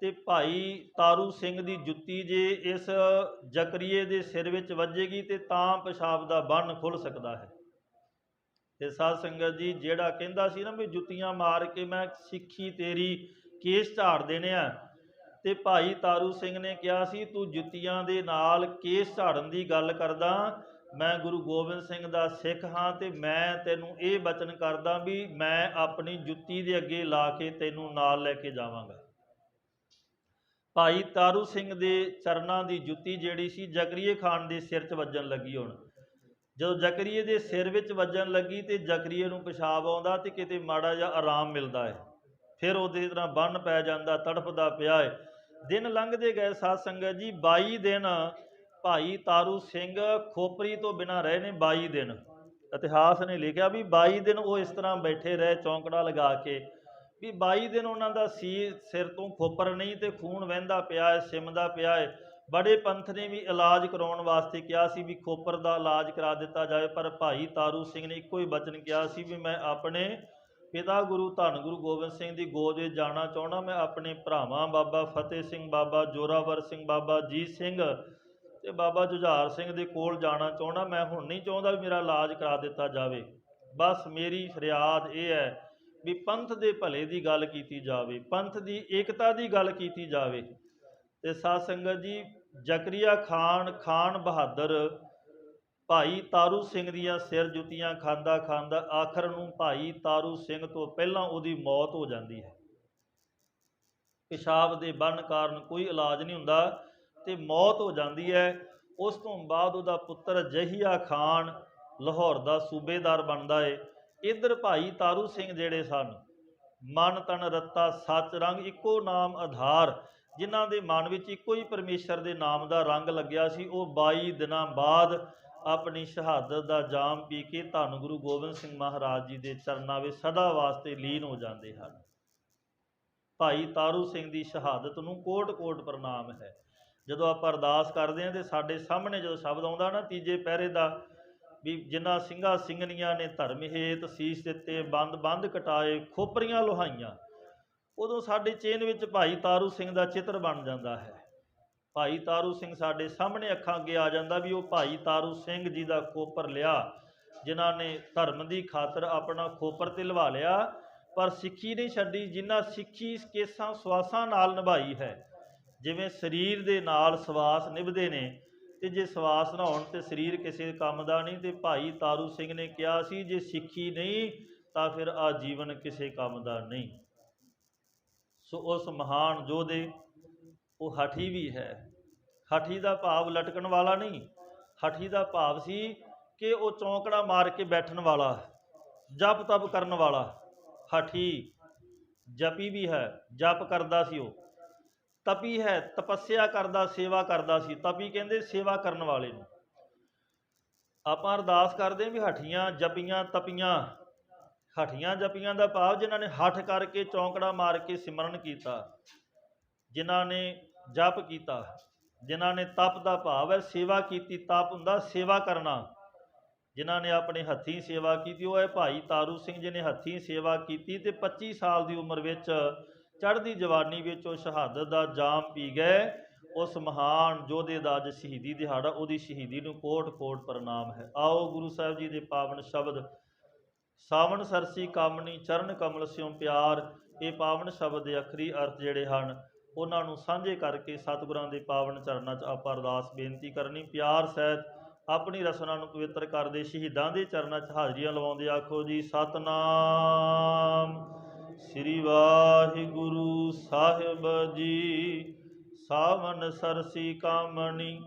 ਤੇ ਭਾਈ ਤਾਰੂ ਸਿੰਘ ਦੀ ਜੁੱਤੀ ਜੇ ਇਸ ਜ਼ਕਰੀਏ ਦੇ ਸਿਰ ਵਿੱਚ ਵੱਜੇਗੀ ਤੇ ਤਾਂ ਪਿਸ਼ਾਬ ਦਾ ਬੰਨ ਖੁੱਲ੍ਹ ਸਕਦਾ ਹੈ। ਤੇ ਸਾਧ ਸੰਗਤ ਜੀ, ਜਿਹੜਾ ਕਹਿੰਦਾ ਸੀ ਨਾ ਵੀ ਜੁੱਤੀਆਂ ਮਾਰ ਕੇ ਮੈਂ ਸਿੱਖੀ ਤੇਰੀ ਕੇਸ ਝਾੜ ਦੇਣੇ ਆ, ਤੇ ਭਾਈ ਤਾਰੂ ਸਿੰਘ ਨੇ ਕਿਹਾ ਸੀ ਤੂੰ ਜੁੱਤੀਆਂ ਦੇ ਨਾਲ ਕੇਸ ਝਾੜਨ ਦੀ ਗੱਲ ਕਰਦਾ, ਮੈਂ ਗੁਰੂ ਗੋਬਿੰਦ ਸਿੰਘ ਦਾ ਸਿੱਖ ਹਾਂ ਤੇ ਮੈਂ ਤੈਨੂੰ ਇਹ ਬਚਨ ਕਰਦਾ ਵੀ ਮੈਂ ਆਪਣੀ ਜੁੱਤੀ ਦੇ ਅੱਗੇ ਲਾ ਕੇ ਤੈਨੂੰ ਨਾਲ ਲੈ ਕੇ ਜਾਵਾਂਗਾ। ਭਾਈ ਤਾਰੂ ਸਿੰਘ ਦੇ ਚਰਨਾਂ ਦੀ ਜੁੱਤੀ ਜਿਹੜੀ ਸੀ ਜ਼ਕਰੀਏ ਖਾਨ ਦੇ ਸਿਰ 'ਚ ਵੱਜਣ ਲੱਗੀ। ਹੁਣ ਜਦੋਂ ਜ਼ਕਰੀਏ ਦੇ ਸਿਰ ਵਿੱਚ ਵੱਜਣ ਲੱਗੀ ਤੇ ਜ਼ਕਰੀਏ ਨੂੰ ਪਿਸ਼ਾਬ ਆਉਂਦਾ ਤੇ ਕਿਤੇ ਮਾੜਾ ਜਿਹਾ ਆਰਾਮ ਮਿਲਦਾ ਹੈ, ਫਿਰ ਉਹਦੇ ਤਰ੍ਹਾਂ ਬੰਨ ਪੈ ਜਾਂਦਾ, ਤੜਫਦਾ ਪਿਆ ਹੈ। ਦਿਨ ਲੰਘਦੇ ਗਏ ਸਾਧ ਸੰਗਤ ਜੀ, 22 ਦਿਨ ਭਾਈ ਤਾਰੂ ਸਿੰਘ ਖੋਪਰੀ ਤੋਂ ਬਿਨਾਂ ਰਹੇ ਨੇ। 22 ਦਿਨ ਇਤਿਹਾਸ ਨੇ ਲਿਖਿਆ ਵੀ 22 ਦਿਨ ਉਹ ਇਸ ਤਰ੍ਹਾਂ ਬੈਠੇ ਰਹੇ ਚੌਂਕੜਾ ਲਗਾ ਕੇ, ਵੀ 22 ਦਿਨ ਉਹਨਾਂ ਦਾ ਸਿਰ ਤੋਂ ਖੋਪਰ ਨਹੀਂ ਤੇ ਖੂਨ ਵਹਿੰਦਾ ਪਿਆ ਹੈ, ਸਿਮਦਾ ਪਿਆ ਹੈ। ਬੜੇ ਪੰਥ ਨੇ ਵੀ ਇਲਾਜ ਕਰਾਉਣ ਵਾਸਤੇ ਕਿਹਾ ਸੀ ਵੀ ਖੋਪਰ ਦਾ ਇਲਾਜ ਕਰਾ ਦਿੱਤਾ ਜਾਵੇ, ਪਰ ਭਾਈ ਤਾਰੂ ਸਿੰਘ ਨੇ ਇੱਕੋ ਹੀ ਬਚਨ ਕਿਹਾ ਸੀ ਵੀ ਮੈਂ ਆਪਣੇ ਪਿਤਾ ਗੁਰੂ ਧੰਨ ਗੁਰੂ ਗੋਬਿੰਦ ਸਿੰਘ ਦੀ ਗੋਦ ਵਿੱਚ ਜਾਣਾ ਚਾਹੁੰਦਾ, ਮੈਂ ਆਪਣੇ ਭਰਾਵਾਂ ਬਾਬਾ ਫਤਿਹ ਸਿੰਘ, ਬਾਬਾ ਜੋਰਾਵਰ ਸਿੰਘ, ਬਾਬਾ ਅਜੀਤ ਸਿੰਘ ਤੇ ਬਾਬਾ ਜੁਝਾਰ ਸਿੰਘ ਦੇ ਕੋਲ ਜਾਣਾ ਚਾਹੁੰਦਾ, ਮੈਂ ਹੁਣ ਨਹੀਂ ਚਾਹੁੰਦਾ ਵੀ ਮੇਰਾ ਇਲਾਜ ਕਰਾ ਦਿੱਤਾ ਜਾਵੇ। ਬਸ ਮੇਰੀ ਫਰਿਆਦ ਇਹ ਹੈ ਵੀ ਪੰਥ ਦੇ ਭਲੇ ਦੀ ਗੱਲ ਕੀਤੀ ਜਾਵੇ, ਪੰਥ ਦੀ ਏਕਤਾ ਦੀ ਗੱਲ ਕੀਤੀ ਜਾਵੇ। ਤੇ ਸਾਧ ਸੰਗਤ ਜੀ, ਜ਼ਕਰੀਆ ਖਾਨ, ਖਾਨ ਬਹਾਦਰ ਭਾਈ ਤਾਰੂ ਸਿੰਘ ਦੀਆਂ ਸਿਰ ਜੁੱਤੀਆਂ ਖਾਂਦਾ ਖਾਂਦਾ ਆਖਰ ਨੂੰ ਭਾਈ ਤਾਰੂ ਸਿੰਘ ਤੋਂ ਪਹਿਲਾਂ ਉਹਦੀ ਮੌਤ ਹੋ ਜਾਂਦੀ ਹੈ। ਪਿਸ਼ਾਬ ਦੇ ਬੰਨ ਕਾਰਨ ਕੋਈ ਇਲਾਜ ਨਹੀਂ ਹੁੰਦਾ ਤੇ ਮੌਤ ਹੋ ਜਾਂਦੀ ਹੈ। ਉਸ ਤੋਂ ਬਾਅਦ ਉਹਦਾ ਪੁੱਤਰ ਜਹੀਆ ਖਾਨ ਲਾਹੌਰ ਦਾ ਸੂਬੇਦਾਰ ਬਣਦਾ ਹੈ। ਇੱਧਰ ਭਾਈ ਤਾਰੂ ਸਿੰਘ ਜਿਹੜੇ ਸਨ, ਮਨ ਤਨ ਰੱਤਾ ਸੱਚ ਰੰਗ ਇੱਕੋ ਨਾਮ ਆਧਾਰ, ਜਿਨ੍ਹਾਂ ਦੇ ਮਨ ਵਿੱਚ ਇੱਕੋ ਹੀ ਪਰਮੇਸ਼ਰ ਦੇ ਨਾਮ ਦਾ ਰੰਗ ਲੱਗਿਆ ਸੀ, ਉਹ 22 ਦਿਨਾਂ ਬਾਅਦ ਆਪਣੀ ਸ਼ਹਾਦਤ ਦਾ ਜਾਮ ਪੀ ਕੇ ਧੰਨ ਗੁਰੂ ਗੋਬਿੰਦ ਸਿੰਘ ਮਹਾਰਾਜ ਜੀ ਦੇ ਚਰਨਾਂ ਵਿੱਚ ਸਦਾ ਵਾਸਤੇ ਲੀਨ ਹੋ ਜਾਂਦੇ ਹਨ। ਭਾਈ ਤਾਰੂ ਸਿੰਘ ਦੀ ਸ਼ਹਾਦਤ ਨੂੰ ਕੋਟ ਕੋਟ ਪ੍ਰਣਾਮ ਹੈ। ਜਦੋਂ ਆਪਾਂ ਅਰਦਾਸ ਕਰਦੇ ਹਾਂ ਤੇ ਸਾਡੇ ਸਾਹਮਣੇ ਜਦੋਂ ਸ਼ਬਦ ਆਉਂਦਾ ਨਾ ਤੀਜੇ ਪਹਿਰੇ ਦਾ, ਵੀ ਜਿਨ੍ਹਾਂ ਸਿੰਘਾਂ ਸਿੰਘਣੀਆਂ ਨੇ ਧਰਮ ਹੇਤ ਸੀਸ ਦਿੱਤੇ, ਬੰਦ ਬੰਦ ਕਟਾਏ, ਖੋਪਰੀਆਂ ਲੋਹਾਈਆਂ, ਉਦੋਂ ਸਾਡੇ ਚੇਨ ਵਿੱਚ ਭਾਈ ਤਾਰੂ ਸਿੰਘ ਦਾ ਚਿੱਤਰ ਬਣ ਜਾਂਦਾ ਹੈ। ਭਾਈ ਤਾਰੂ ਸਿੰਘ ਸਾਡੇ ਸਾਹਮਣੇ ਅੱਖਾਂ ਅੱਗੇ ਆ ਜਾਂਦਾ ਵੀ ਉਹ ਭਾਈ ਤਾਰੂ ਸਿੰਘ ਜੀ ਦਾ ਖੋਪਰ ਲਿਆ, ਜਿਨ੍ਹਾਂ ਨੇ ਧਰਮ ਦੀ ਖਾਤਰ ਆਪਣਾ ਖੋਪਰ ਤੇ ਲਵਾ ਲਿਆ, ਪਰ ਸਿੱਖੀ ਨਹੀਂ ਛੱਡੀ, ਜਿਨ੍ਹਾਂ ਸਿੱਖੀ ਕੇਸਾਂ ਸਵਾਸਾਂ ਨਾਲ ਨਿਭਾਈ ਹੈ। ਜਿਵੇਂ ਸਰੀਰ ਦੇ ਨਾਲ ਸਵਾਸ ਨਿਭਦੇ ਨੇ, ਤੇ ਜੇ ਸਵਾਸ ਨਾ ਹੋਣ ਤੇ ਸਰੀਰ ਕਿਸੇ ਕੰਮ ਦਾ ਨਹੀਂ। ਤੇ ਭਾਈ ਤਾਰੂ ਸਿੰਘ ਨੇ ਕਿਹਾ ਸੀ ਜੇ ਸਿੱਖੀ ਨਹੀਂ ਤਾਂ ਫਿਰ ਆ ਜੀਵਨ ਕਿਸੇ ਕੰਮ ਦਾ ਨਹੀਂ। ਸੋ ਉਸ ਮਹਾਨ ਯੋਧੇ, ਉਹ ਹਠੀ ਵੀ ਹੈ। ਹਠੀ ਦਾ ਭਾਵ ਲਟਕਣ ਵਾਲਾ ਨਹੀਂ, ਹਠੀ ਦਾ ਭਾਵ ਸੀ ਕਿ ਉਹ ਚੌਂਕੜਾ ਮਾਰ ਕੇ ਬੈਠਣ ਵਾਲਾ, ਜਪ ਤਪ ਕਰਨ ਵਾਲਾ। ਹਠੀ ਜਪੀ ਵੀ ਹੈ, ਜਪ ਕਰਦਾ ਸੀ ਉਹ। ਤਪੀ ਹੈ, ਤਪੱਸਿਆ ਕਰਦਾ, ਸੇਵਾ ਕਰਦਾ ਸੀ। ਤਪੀ ਕਹਿੰਦੇ ਸੇਵਾ ਕਰਨ ਵਾਲੇ ਨੂੰ। ਆਪਾਂ ਅਰਦਾਸ ਕਰਦੇ ਹਾਂ ਵੀ ਹਠੀਆਂ ਜਪੀਆਂ ਤਪੀਆਂ। ਹਠੀਆਂ ਜਪੀਆਂ ਦਾ ਭਾਵ ਜਿਨ੍ਹਾਂ ਨੇ ਹੱਠ ਕਰਕੇ ਚੌਂਕੜਾ ਮਾਰ ਕੇ ਸਿਮਰਨ ਕੀਤਾ, ਜਿਨ੍ਹਾਂ ਨੇ ਜਪ ਕੀਤਾ, ਜਿਨ੍ਹਾਂ ਨੇ ਤਪ ਦਾ ਭਾਵ ਹੈ ਸੇਵਾ ਕੀਤੀ। ਤਪ ਹੁੰਦਾ ਸੇਵਾ ਕਰਨਾ। ਜਿਨ੍ਹਾਂ ਨੇ ਆਪਣੇ ਹੱਥੀਂ ਸੇਵਾ ਕੀਤੀ ਉਹ ਹੈ ਭਾਈ ਤਾਰੂ ਸਿੰਘ ਜੀ ਨੇ ਹੱਥੀਂ ਸੇਵਾ ਕੀਤੀ ਤੇ 25 ਸਾਲ ਦੀ ਉਮਰ ਵਿੱਚ, ਚੜ੍ਹਦੀ ਜਵਾਨੀ ਵਿੱਚ ਉਹ ਸ਼ਹਾਦਤ ਦਾ ਜਾਮ ਪੀ ਗਏ। ਉਸ ਮਹਾਨ ਯੋਧੇ ਦਾ ਅੱਜ ਸ਼ਹੀਦੀ ਦਿਹਾੜਾ, ਉਹਦੀ ਸ਼ਹੀਦੀ ਨੂੰ ਕੋਟ ਕੋਟ ਪ੍ਰਣਾਮ ਹੈ। ਆਓ ਗੁਰੂ ਸਾਹਿਬ ਜੀ ਦੇ ਪਾਵਨ ਸ਼ਬਦ ਸਾਵਣ ਸਰਸੀ ਕਾਮਣੀ ਚਰਨ ਕਮਲ ਸਿਉ ਪਿਆਰ, ਇਹ ਪਾਵਨ ਸ਼ਬਦ ਦੇ ਅਖਰੀ ਅਰਥ ਜਿਹੜੇ ਹਨ ਉਹਨਾਂ ਨੂੰ ਸਾਂਝੇ ਕਰਕੇ ਸਤਿਗੁਰਾਂ ਦੇ ਪਾਵਨ ਚਰਨਾਂ 'ਚ ਆਪਾਂ ਅਰਦਾਸ ਬੇਨਤੀ ਕਰਨੀ। ਪਿਆਰ ਸਹਿਤ ਆਪਣੀ ਰਸਨਾ ਨੂੰ ਪਵਿੱਤਰ ਕਰਦੇ ਸ਼ਹੀਦਾਂ ਦੇ ਚਰਨਾਂ 'ਚ ਹਾਜ਼ਰੀਆਂ ਲਵਾਉਂਦੇ ਆਖੋ ਜੀ ਸਤਨਾਮ ਸ੍ਰੀ ਵਾਹਿਗੁਰੂ ਸਾਹਿਬ ਜੀ। ਸਾਵਣ ਸਰਸੀ ਕਾਮਣੀ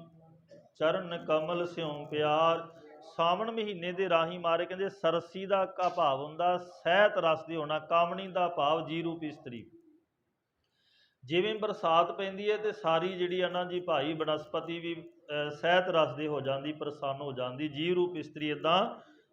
ਚਰਨ ਕਮਲ ਸਿਉ ਪਿਆਰ। ਸਾਵਣ ਮਹੀਨੇ ਦੇ ਰਾਹੀਂ ਮਾਰੇ ਕਹਿੰਦੇ ਸਰਸੀ ਦਾ ਕਾ ਭਾਵ ਹੁੰਦਾ ਸਹਿਤ ਰਸ ਦੇ ਹੋਣਾ, ਕਾਮਣੀ ਦਾ ਭਾਵ ਜੀ ਰੂਪ ਇਸਤਰੀ। ਜਿਵੇਂ ਬਰਸਾਤ ਪੈਂਦੀ ਹੈ ਤੇ ਸਾਰੀ ਜਿਹੜੀ ਆ ਨਾ ਜੀ ਭਾਈ ਬਨਸਪਤੀ ਵੀ ਸਹਿਤ ਰਸ ਦੇ ਹੋ ਜਾਂਦੀ, ਪ੍ਰਸੰਨ ਹੋ ਜਾਂਦੀ। ਜੀ ਰੂਪ ਇਸਤਰੀ ਇੱਦਾਂ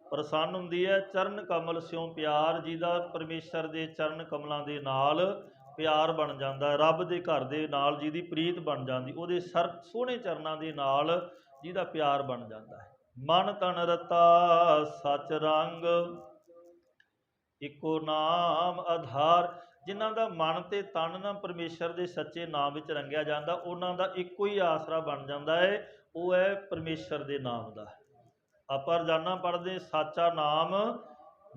ਪ੍ਰਸੰਨ ਹੁੰਦੀ ਹੈ। ਚਰਨ ਕਮਲ ਸਿਉ ਪਿਆਰ, ਜਿਹਦਾ ਪਰਮੇਸ਼ਰ ਦੇ ਚਰਨ ਕਮਲਾਂ ਦੇ ਨਾਲ ਪਿਆਰ ਬਣ ਜਾਂਦਾ, ਰੱਬ ਦੇ ਘਰ ਦੇ ਨਾਲ ਜਿਹਦੀ ਪ੍ਰੀਤ ਬਣ ਜਾਂਦੀ, ਉਹਦੇ ਸੋਹਣੇ ਚਰਨਾਂ ਦੇ ਨਾਲ ਜਿਹਦਾ ਪਿਆਰ ਬਣ ਜਾਂਦਾ ਹੈ। ਮਨ ਤਨ ਰਤਾ ਸਚ ਰੰਗ ਇੱਕੋ ਨਾਮ ਆਧਾਰ, ਜਿਨ੍ਹਾਂ ਦਾ ਮਨ ਤੇ ਤਨ ਨਾ ਪਰਮੇਸ਼ਰ ਦੇ ਸੱਚੇ ਨਾਮ ਵਿੱਚ ਰੰਗਿਆ ਜਾਂਦਾ, ਉਹਨਾਂ ਦਾ ਇੱਕੋ ਹੀ ਆਸਰਾ ਬਣ ਜਾਂਦਾ ਹੈ, ਉਹ ਹੈ ਪਰਮੇਸ਼ਰ ਦੇ ਨਾਮ ਦਾ। ਆਪਾਂ ਰੋਜ਼ਾਨਾ ਪੜ੍ਹਦੇ ਸਾਚਾ ਨਾਮ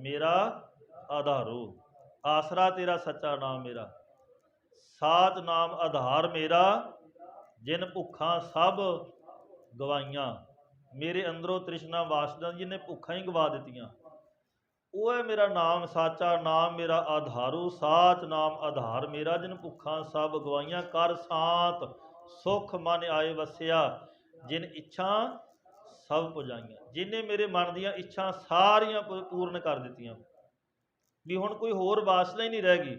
ਮੇਰਾ ਆਧਾਰੋ, ਆਸਰਾ ਤੇਰਾ ਸੱਚਾ ਨਾਮ ਮੇਰਾ, ਸਾਚ ਨਾਮ ਆਧਾਰ ਮੇਰਾ, ਜਿਨ ਭੁੱਖਾਂ ਸਭ ਗਵਾਈਆਂ, ਮੇਰੇ ਅੰਦਰੋਂ ਤ੍ਰਿਸ਼ਨਾ ਵਾਸਨਾ ਜਿਹਨੇ ਭੁੱਖਾਂ ਹੀ ਗਵਾ ਦਿੱਤੀਆਂ, ਉਹ ਹੈ ਮੇਰਾ ਨਾਮ। ਸਾਚਾ ਨਾਮ ਮੇਰਾ ਆਧਾਰੂ, ਸਾਚ ਨਾਮ ਆਧਾਰ ਮੇਰਾ, ਜਿਨ ਭੁੱਖਾਂ ਸਭ ਗਵਾਈਆਂ। ਕਰ ਸਾਤ ਸੁਖ ਮਨ ਆਏ ਵਸਿਆ, ਜਿਨ ਇੱਛਾ ਸਭ ਪੁਜਾਈਆਂ, ਜਿਹਨੇ ਮੇਰੇ ਮਨ ਦੀਆਂ ਇੱਛਾ ਸਾਰੀਆਂ ਪੂਰਨ ਕਰ ਦਿੱਤੀਆਂ, ਵੀ ਹੁਣ ਕੋਈ ਹੋਰ ਵਾਸਨਾ ਹੀ ਨਹੀਂ ਰਹਿ ਗਈ।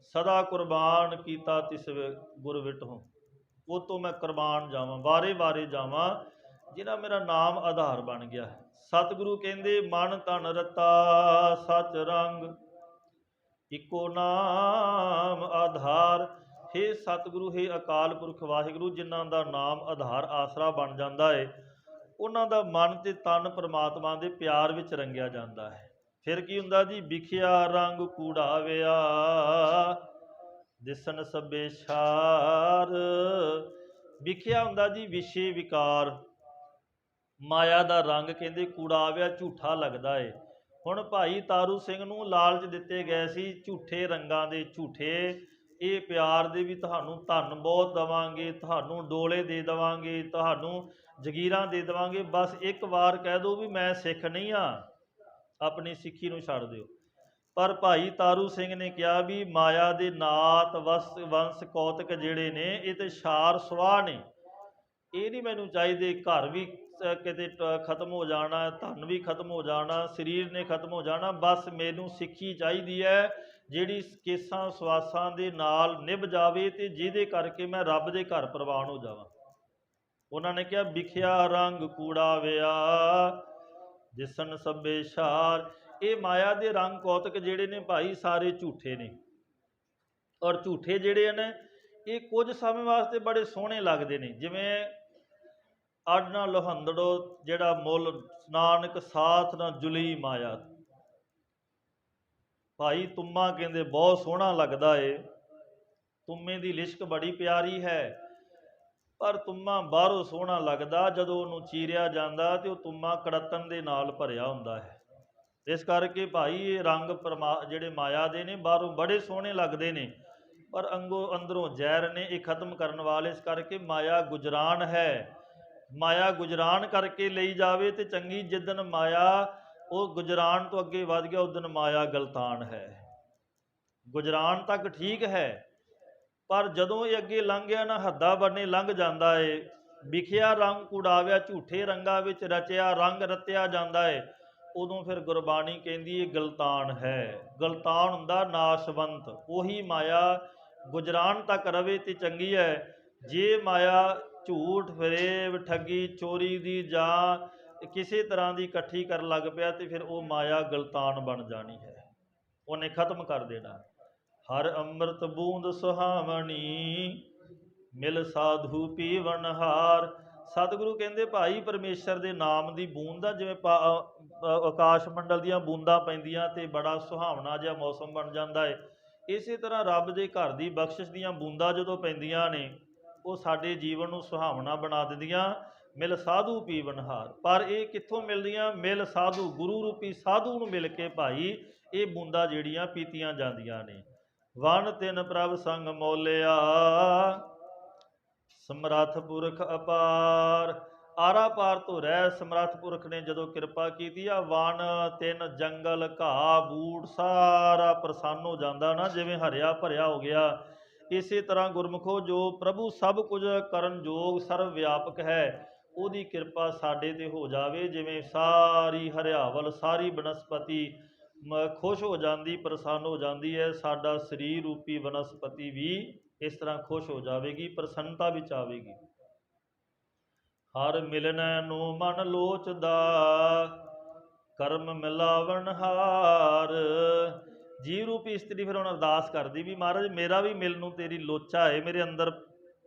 ਸਦਾ ਕੁਰਬਾਨ ਕੀਤਾ ਤਿਸ ਗੁਰ ਵਿਟਹੁ, ਉਹ ਤੋਂ ਮੈਂ ਕੁਰਬਾਨ ਜਾਵਾਂ, ਵਾਰੇ ਵਾਰੇ ਜਾਵਾਂ, ਜਿਹਨਾਂ ਮੇਰਾ ਨਾਮ ਆਧਾਰ ਬਣ ਗਿਆ ਹੈ। ਸਤਿਗੁਰੂ ਕਹਿੰਦੇ ਮਨ ਤਨ ਰਤਾ ਸਚ ਰੰਗ ਇੱਕੋ ਨਾਮ ਆਧਾਰ। ਹੇ ਸਤਿਗੁਰੂ, ਹੇ ਅਕਾਲ ਪੁਰਖ ਵਾਹਿਗੁਰੂ, ਜਿਨ੍ਹਾਂ ਦਾ ਨਾਮ ਆਧਾਰ ਆਸਰਾ ਬਣ ਜਾਂਦਾ ਹੈ, ਉਹਨਾਂ ਦਾ ਮਨ ਤੇ ਤਨ ਪਰਮਾਤਮਾ ਦੇ ਪਿਆਰ ਵਿੱਚ ਰੰਗਿਆ ਜਾਂਦਾ ਹੈ। ਫਿਰ ਕੀ ਹੁੰਦਾ ਜੀ? ਵਿਖਿਆ ਰੰਗ ਕੂੜਾਵਿਆ ਦਿਸਣ ਸਭੇ ਛਾਰ। ਵਿਖਿਆ ਹੁੰਦਾ ਜੀ ਵਿਸ਼ੇ ਵਿਕਾਰ, ਮਾਇਆ ਦਾ ਰੰਗ ਕਹਿੰਦੇ ਕੂੜਾਵਿਆ, ਝੂਠਾ ਲੱਗਦਾ ਏ। ਹੁਣ ਭਾਈ ਤਾਰੂ ਸਿੰਘ ਨੂੰ ਲਾਲਚ ਦਿੱਤੇ ਗਏ ਸੀ ਝੂਠੇ ਰੰਗਾਂ ਦੇ, ਝੂਠੇ ਇਹ ਪਿਆਰ ਦੇ, ਵੀ ਤੁਹਾਨੂੰ ਧਨ ਬਹੁਤ ਦੇਵਾਂਗੇ, ਤੁਹਾਨੂੰ ਡੋਲੇ ਦੇ ਦੇਵਾਂਗੇ, ਤੁਹਾਨੂੰ ਜਗੀਰਾਂ ਦੇ ਦੇਵਾਂਗੇ, ਬਸ ਇੱਕ ਵਾਰ ਕਹਿ ਦਿਓ ਵੀ ਮੈਂ ਸਿੱਖ ਨਹੀਂ ਹਾਂ, ਆਪਣੀ ਸਿੱਖੀ ਨੂੰ ਛੱਡ ਦਿਓ। ਪਰ ਭਾਈ ਤਾਰੂ ਸਿੰਘ ਨੇ ਕਿਹਾ ਵੀ ਮਾਇਆ ਦੇ ਨਾਤ ਵੰਸ ਕੌਤਕ ਜਿਹੜੇ ਨੇ ਇਹ ਤੇ ਛਾਰ ਸੁਆਹ ਨੇ, ਇਹ ਨਹੀਂ ਮੈਨੂੰ ਚਾਹੀਦੇ। ਘਰ ਵੀ ਕਿਤੇ ਖਤਮ ਹੋ ਜਾਣਾ, ਧਨ ਵੀ ਖਤਮ ਹੋ ਜਾਣਾ, ਸਰੀਰ ਨੇ ਖਤਮ ਹੋ ਜਾਣਾ, ਬਸ ਮੈਨੂੰ ਸਿੱਖੀ ਚਾਹੀਦੀ ਹੈ ਜਿਹੜੀ ਕੇਸਾਂ ਸਵਾਸਾਂ ਦੇ ਨਾਲ ਨਿਭ ਜਾਵੇ ਤੇ ਜਿਹਦੇ ਕਰਕੇ ਮੈਂ ਰੱਬ ਦੇ ਘਰ ਪ੍ਰਵਾਨ ਹੋ ਜਾਵਾਂ। ਉਹਨਾਂ ਨੇ ਕਿਹਾ ਵਿਖਿਆ ਰੰਗ ਕੂੜਾਵਿਆ ਦਿਸਣ ਸਭੇ ਛਾਰ। ਇਹ ਮਾਇਆ ਦੇ ਰੰਗ ਕੌਤਕ ਜਿਹੜੇ ਨੇ ਭਾਈ ਸਾਰੇ ਝੂਠੇ ਨੇ, ਔਰ ਝੂਠੇ ਜਿਹੜੇ ਨੇ ਇਹ ਕੁਝ ਸਮੇਂ ਵਾਸਤੇ ਬੜੇ ਸੋਹਣੇ ਲੱਗਦੇ ਨੇ, ਜਿਵੇਂ ਅੱਡ ਨਾ ਲੋਹੰਦੜੋ ਜਿਹੜਾ ਮੁੱਲ ਨਾਨਕ ਸਾਥ ਨਾ ਜੁਲੀ ਮਾਇਆ। ਭਾਈ ਤੁੰਮਾ ਕਹਿੰਦੇ ਬਹੁਤ ਸੋਹਣਾ ਲੱਗਦਾ ਏ, ਤੁੰਮੇ ਦੀ ਲਿਸ਼ਕ ਬੜੀ ਪਿਆਰੀ ਹੈ, ਪਰ ਤੁੰਮਾ ਬਾਹਰੋਂ ਸੋਹਣਾ ਲੱਗਦਾ, ਜਦੋਂ ਉਹਨੂੰ ਚੀਰਿਆ ਜਾਂਦਾ ਤੇ ਉਹ ਤੁੰਮਾ ਕੜਤਣ ਦੇ ਨਾਲ ਭਰਿਆ ਹੁੰਦਾ ਹੈ। ਇਸ ਕਰਕੇ ਭਾਈ ਇਹ ਰੰਗ ਜਿਹੜੇ ਮਾਇਆ ਦੇ ਨੇ ਬਾਹਰੋਂ ਬੜੇ ਸੋਹਣੇ ਲੱਗਦੇ ਨੇ, ਪਰ ਅੰਦਰੋਂ ਜ਼ਹਿਰ ਨੇ, ਇਹ ਖਤਮ ਕਰਨ ਵਾਲੇ। ਇਸ ਕਰਕੇ ਮਾਇਆ ਗੁਜਰਾਨ ਹੈ, ਮਾਇਆ ਗੁਜਰਾਨ ਕਰਕੇ ਲਈ ਜਾਵੇ ਤੇ ਚੰਗੀ। ਜਿੱਦਣ ਮਾਇਆ ਉਹ ਗੁਜਰਾਨ ਤੋਂ ਅੱਗੇ ਵੱਧ ਗਿਆ, ਉਦਣ ਮਾਇਆ ਗਲਤਾਨ ਹੈ। ਗੁਜਰਾਨ ਤੱਕ ਠੀਕ ਹੈ, ਪਰ ਜਦੋਂ ਇਹ ਅੱਗੇ ਲੰਘ ਗਿਆ ਨਾ, ਹੱਦਾਂ ਬੰਨੇ ਲੰਘ ਜਾਂਦਾ ਏ। ਵਿਖਿਆ ਰੰਗ ਉਡਾਵਿਆ, ਝੂਠੇ ਰੰਗਾਂ ਵਿੱਚ ਰਚਿਆ ਰੰਗ ਰਤਿਆ ਜਾਂਦਾ ਏ, ਉਦੋਂ ਫਿਰ ਗੁਰਬਾਣੀ ਕਹਿੰਦੀ ਇਹ ਗਲਤਾਨ ਹੈ। ਗਲਤਾਨ ਹੁੰਦਾ ਨਾਸ਼ਵੰਤ। ਉਹੀ ਮਾਇਆ ਗੁਜਰਾਨ ਤੱਕ ਰਵੇ ਤੇ ਚੰਗੀ ਹੈ। ਜੇ ਮਾਇਆ ਝੂਠ ਫਰੇਬ ਠੱਗੀ ਚੋਰੀ ਦੀ ਜਾਂ ਕਿਸੇ ਤਰ੍ਹਾਂ ਦੀ ਇਕੱਠੀ ਕਰਨ ਲੱਗ ਪਿਆ ਤੇ ਫਿਰ ਉਹ ਮਾਇਆ ਗਲਤਾਨ ਬਣ ਜਾਣੀ ਹੈ, ਉਹਨੇ ਖਤਮ ਕਰ ਦੇਣਾ। ਹਰ ਅੰਮ੍ਰਿਤ ਬੂੰਦ ਸੁਹਾਵਣੀ, ਮਿਲ ਸਾਧੂ ਪੀਵਨ ਹਾਰ। ਸਤਿਗੁਰੂ ਕਹਿੰਦੇ ਭਾਈ ਪਰਮੇਸ਼ਰ ਦੇ ਨਾਮ ਦੀ ਬੂੰਦ ਆ, ਜਿਵੇਂ ਆਕਾਸ਼ ਮੰਡਲ ਦੀਆਂ ਬੂੰਦਾਂ ਪੈਂਦੀਆਂ ਤੇ ਬੜਾ ਸੁਹਾਵਣਾ ਜਿਹਾ ਮੌਸਮ ਬਣ ਜਾਂਦਾ ਹੈ, ਇਸੇ ਤਰ੍ਹਾਂ ਰੱਬ ਦੇ ਘਰ ਦੀ ਬਖਸ਼ਿਸ਼ ਦੀਆਂ ਬੂੰਦਾਂ ਜਦੋਂ ਪੈਂਦੀਆਂ ਨੇ, ਉਹ ਸਾਡੇ ਜੀਵਨ ਨੂੰ ਸੁਹਾਵਣਾ ਬਣਾ ਦਿੰਦੀਆਂ। ਮਿਲ ਸਾਧੂ ਪੀਵਨ ਹਾਰ। ਪਰ ਇਹ ਕਿੱਥੋਂ ਮਿਲਦੀਆਂ? ਮਿਲ ਸਾਧੂ, ਗੁਰੂ ਰੂਪੀ ਸਾਧੂ ਨੂੰ ਮਿਲ ਕੇ ਭਾਈ ਇਹ ਬੂੰਦਾਂ ਜਿਹੜੀਆਂ ਪੀਤੀਆਂ ਜਾਂਦੀਆਂ ਨੇ। ਵਨ ਤਿਨ ਪ੍ਰਭ ਸੰਗ ਮੋਲਿਆ, ਸਮਰੱਥ ਪੁਰਖ ਅਪਾਰ। ਆਰਾ ਪਾਰ ਤੋਂ ਰਹਿ ਸਮਰੱਥ ਪੁਰਖ ਨੇ ਜਦੋਂ ਕਿਰਪਾ ਕੀਤੀ ਆ, ਵਨ ਤਿੰਨ ਜੰਗਲ ਘਾਹ ਬੂਟ ਸਾਰਾ ਪ੍ਰਸੰਨ ਹੋ ਜਾਂਦਾ ਨਾ, ਜਿਵੇਂ ਹਰਿਆ ਭਰਿਆ ਹੋ ਗਿਆ। ਇਸੇ ਤਰ੍ਹਾਂ ਗੁਰਮੁਖੋ ਜੋ ਪ੍ਰਭੂ ਸਭ ਕੁਝ ਕਰਨ ਯੋਗ ਸਰਵ ਵਿਆਪਕ ਹੈ, ਉਹਦੀ ਕਿਰਪਾ ਸਾਡੇ ਤੇ ਹੋ ਜਾਵੇ। ਜਿਵੇਂ ਸਾਰੀ ਹਰਿਆਵਲ ਸਾਰੀ ਬਨਸਪਤੀ ਖੁਸ਼ ਹੋ ਜਾਂਦੀ, ਪ੍ਰਸੰਨ ਹੋ ਜਾਂਦੀ ਹੈ, ਸਾਡਾ ਸਰੀਰ ਰੂਪੀ ਬਨਸਪਤੀ ਵੀ ਇਸ ਤਰ੍ਹਾਂ ਖੁਸ਼ ਹੋ ਜਾਵੇਗੀ, ਪ੍ਰਸੰਨਤਾ ਵਿੱਚ ਆਵੇਗੀ। ਹਰ ਮਿਲਨੈ ਨੂੰ ਮਨ ਲੋਚਦਾ, ਕਰਮ ਮਿਲਾਵਣ ਹਾਰ। ਜੀਵ ਰੂਪੀ ਇਸਤਰੀ ਫਿਰ ਹੁਣ ਅਰਦਾਸ ਕਰਦੀ ਵੀ ਮਹਾਰਾਜ ਮੇਰਾ ਵੀ ਮਿਲਣ ਨੂੰ ਤੇਰੀ ਲੋਚਾ ਹੈ,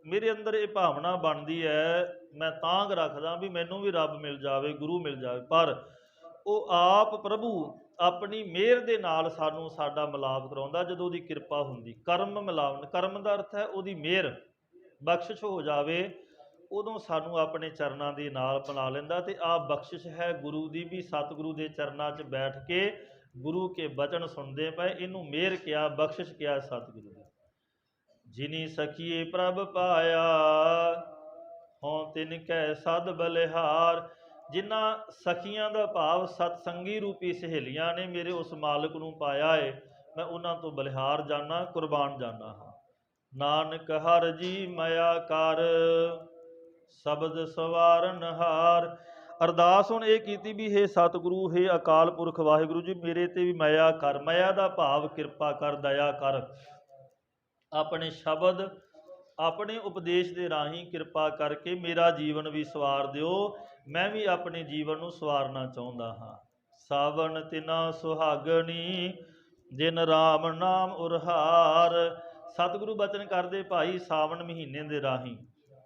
ਮੇਰੇ ਅੰਦਰ ਇਹ ਭਾਵਨਾ ਬਣਦੀ ਹੈ, ਮੈਂ ਤਾਂਘ ਰੱਖਦਾ ਵੀ ਮੈਨੂੰ ਵੀ ਰੱਬ ਮਿਲ ਜਾਵੇ, ਗੁਰੂ ਮਿਲ ਜਾਵੇ। ਪਰ ਉਹ ਆਪ ਪ੍ਰਭੂ ਆਪਣੀ ਮਿਹਰ ਦੇ ਨਾਲ ਸਾਨੂੰ ਸਾਡਾ ਮਿਲਾਪ ਕਰਾਉਂਦਾ, ਜਦੋਂ ਉਹਦੀ ਕਿਰਪਾ ਹੁੰਦੀ। ਕਰਮ ਮਿਲਾਵਣ, ਕਰਮ ਦਾ ਅਰਥ ਹੈ ਉਹਦੀ ਮਿਹਰ, ਬਖਸ਼ਿਸ਼ ਹੋ ਜਾਵੇ, ਉਦੋਂ ਸਾਨੂੰ ਆਪਣੇ ਚਰਨਾਂ ਦੇ ਨਾਲ ਬਣਾ ਲੈਂਦਾ। ਤੇ ਆਹ ਬਖਸ਼ਿਸ਼ ਹੈ ਗੁਰੂ ਦੀ ਵੀ, ਸਤਿਗੁਰੂ ਦੇ ਚਰਨਾਂ 'ਚ ਬੈਠ ਕੇ ਗੁਰੂ ਕੇ ਬਚਨ ਸੁਣਦੇ ਪਏ, ਇਹਨੂੰ ਮਿਹਰ ਕਿਹਾ, ਬਖਸ਼ਿਸ਼ ਕਿਹਾ ਸਤਿਗੁਰੂ ਦੀ। ਜਿਨੀ ਸਖੀਏ ਪ੍ਰਭ ਪਾਇਆ, ਹੋਂ ਤਿਨ ਕੈ ਸਦ ਬਲਿਹਾਰ। ਜਿਨ੍ਹਾਂ ਸਖੀਆਂ ਦਾ ਭਾਵ ਸਤਸੰਗੀ ਰੂਪੀ ਸਹੇਲੀਆਂ ਨੇ ਮੇਰੇ ਉਸ ਮਾਲਕ ਨੂੰ ਪਾਇਆ ਏ, ਮੈਂ ਉਹਨਾਂ ਤੋਂ ਬਲਿਹਾਰ ਜਾਨਾ, ਕੁਰਬਾਨ ਜਾਨਾ ਹਾਂ। ਨਾਨਕ ਹਰ ਜੀ ਮਾਇਆ ਕਰ, ਸ਼ਬਦ ਸਵਾਰਨ ਹਾਰ। ਅਰਦਾਸ ਹੁਣ ਇਹ ਕੀਤੀ ਵੀ ਹੇ ਸਤਿਗੁਰੂ, ਹੇ ਅਕਾਲ ਪੁਰਖ ਵਾਹਿਗੁਰੂ ਜੀ, ਮੇਰੇ ਤੇ ਵੀ ਮਾਇਆ ਕਰ। ਮਾਇਆ ਦਾ ਭਾਵ ਕਿਰਪਾ ਕਰ, ਦਇਆ ਕਰ। ਆਪਣੇ ਸ਼ਬਦ ਆਪਣੇ ਉਪਦੇਸ਼ ਦੇ ਰਾਹੀਂ ਕਿਰਪਾ ਕਰਕੇ ਮੇਰਾ ਜੀਵਨ ਵੀ ਸਵਾਰ ਦਿਓ, ਮੈਂ ਵੀ ਆਪਣੇ ਜੀਵਨ ਨੂੰ ਸਵਾਰਨਾ ਚਾਹੁੰਦਾ ਹਾਂ। ਸਾਵਣ ਤਿਨਾ ਸੁਹਾਗਣੀ, ਜਿਨ ਰਾਮ ਨਾਮ ਉਰਹਾਰ। ਸਤਿਗੁਰੂ ਬਚਨ ਕਰਦੇ ਭਾਈ ਸਾਵਣ ਮਹੀਨੇ ਦੇ ਰਾਹੀਂ,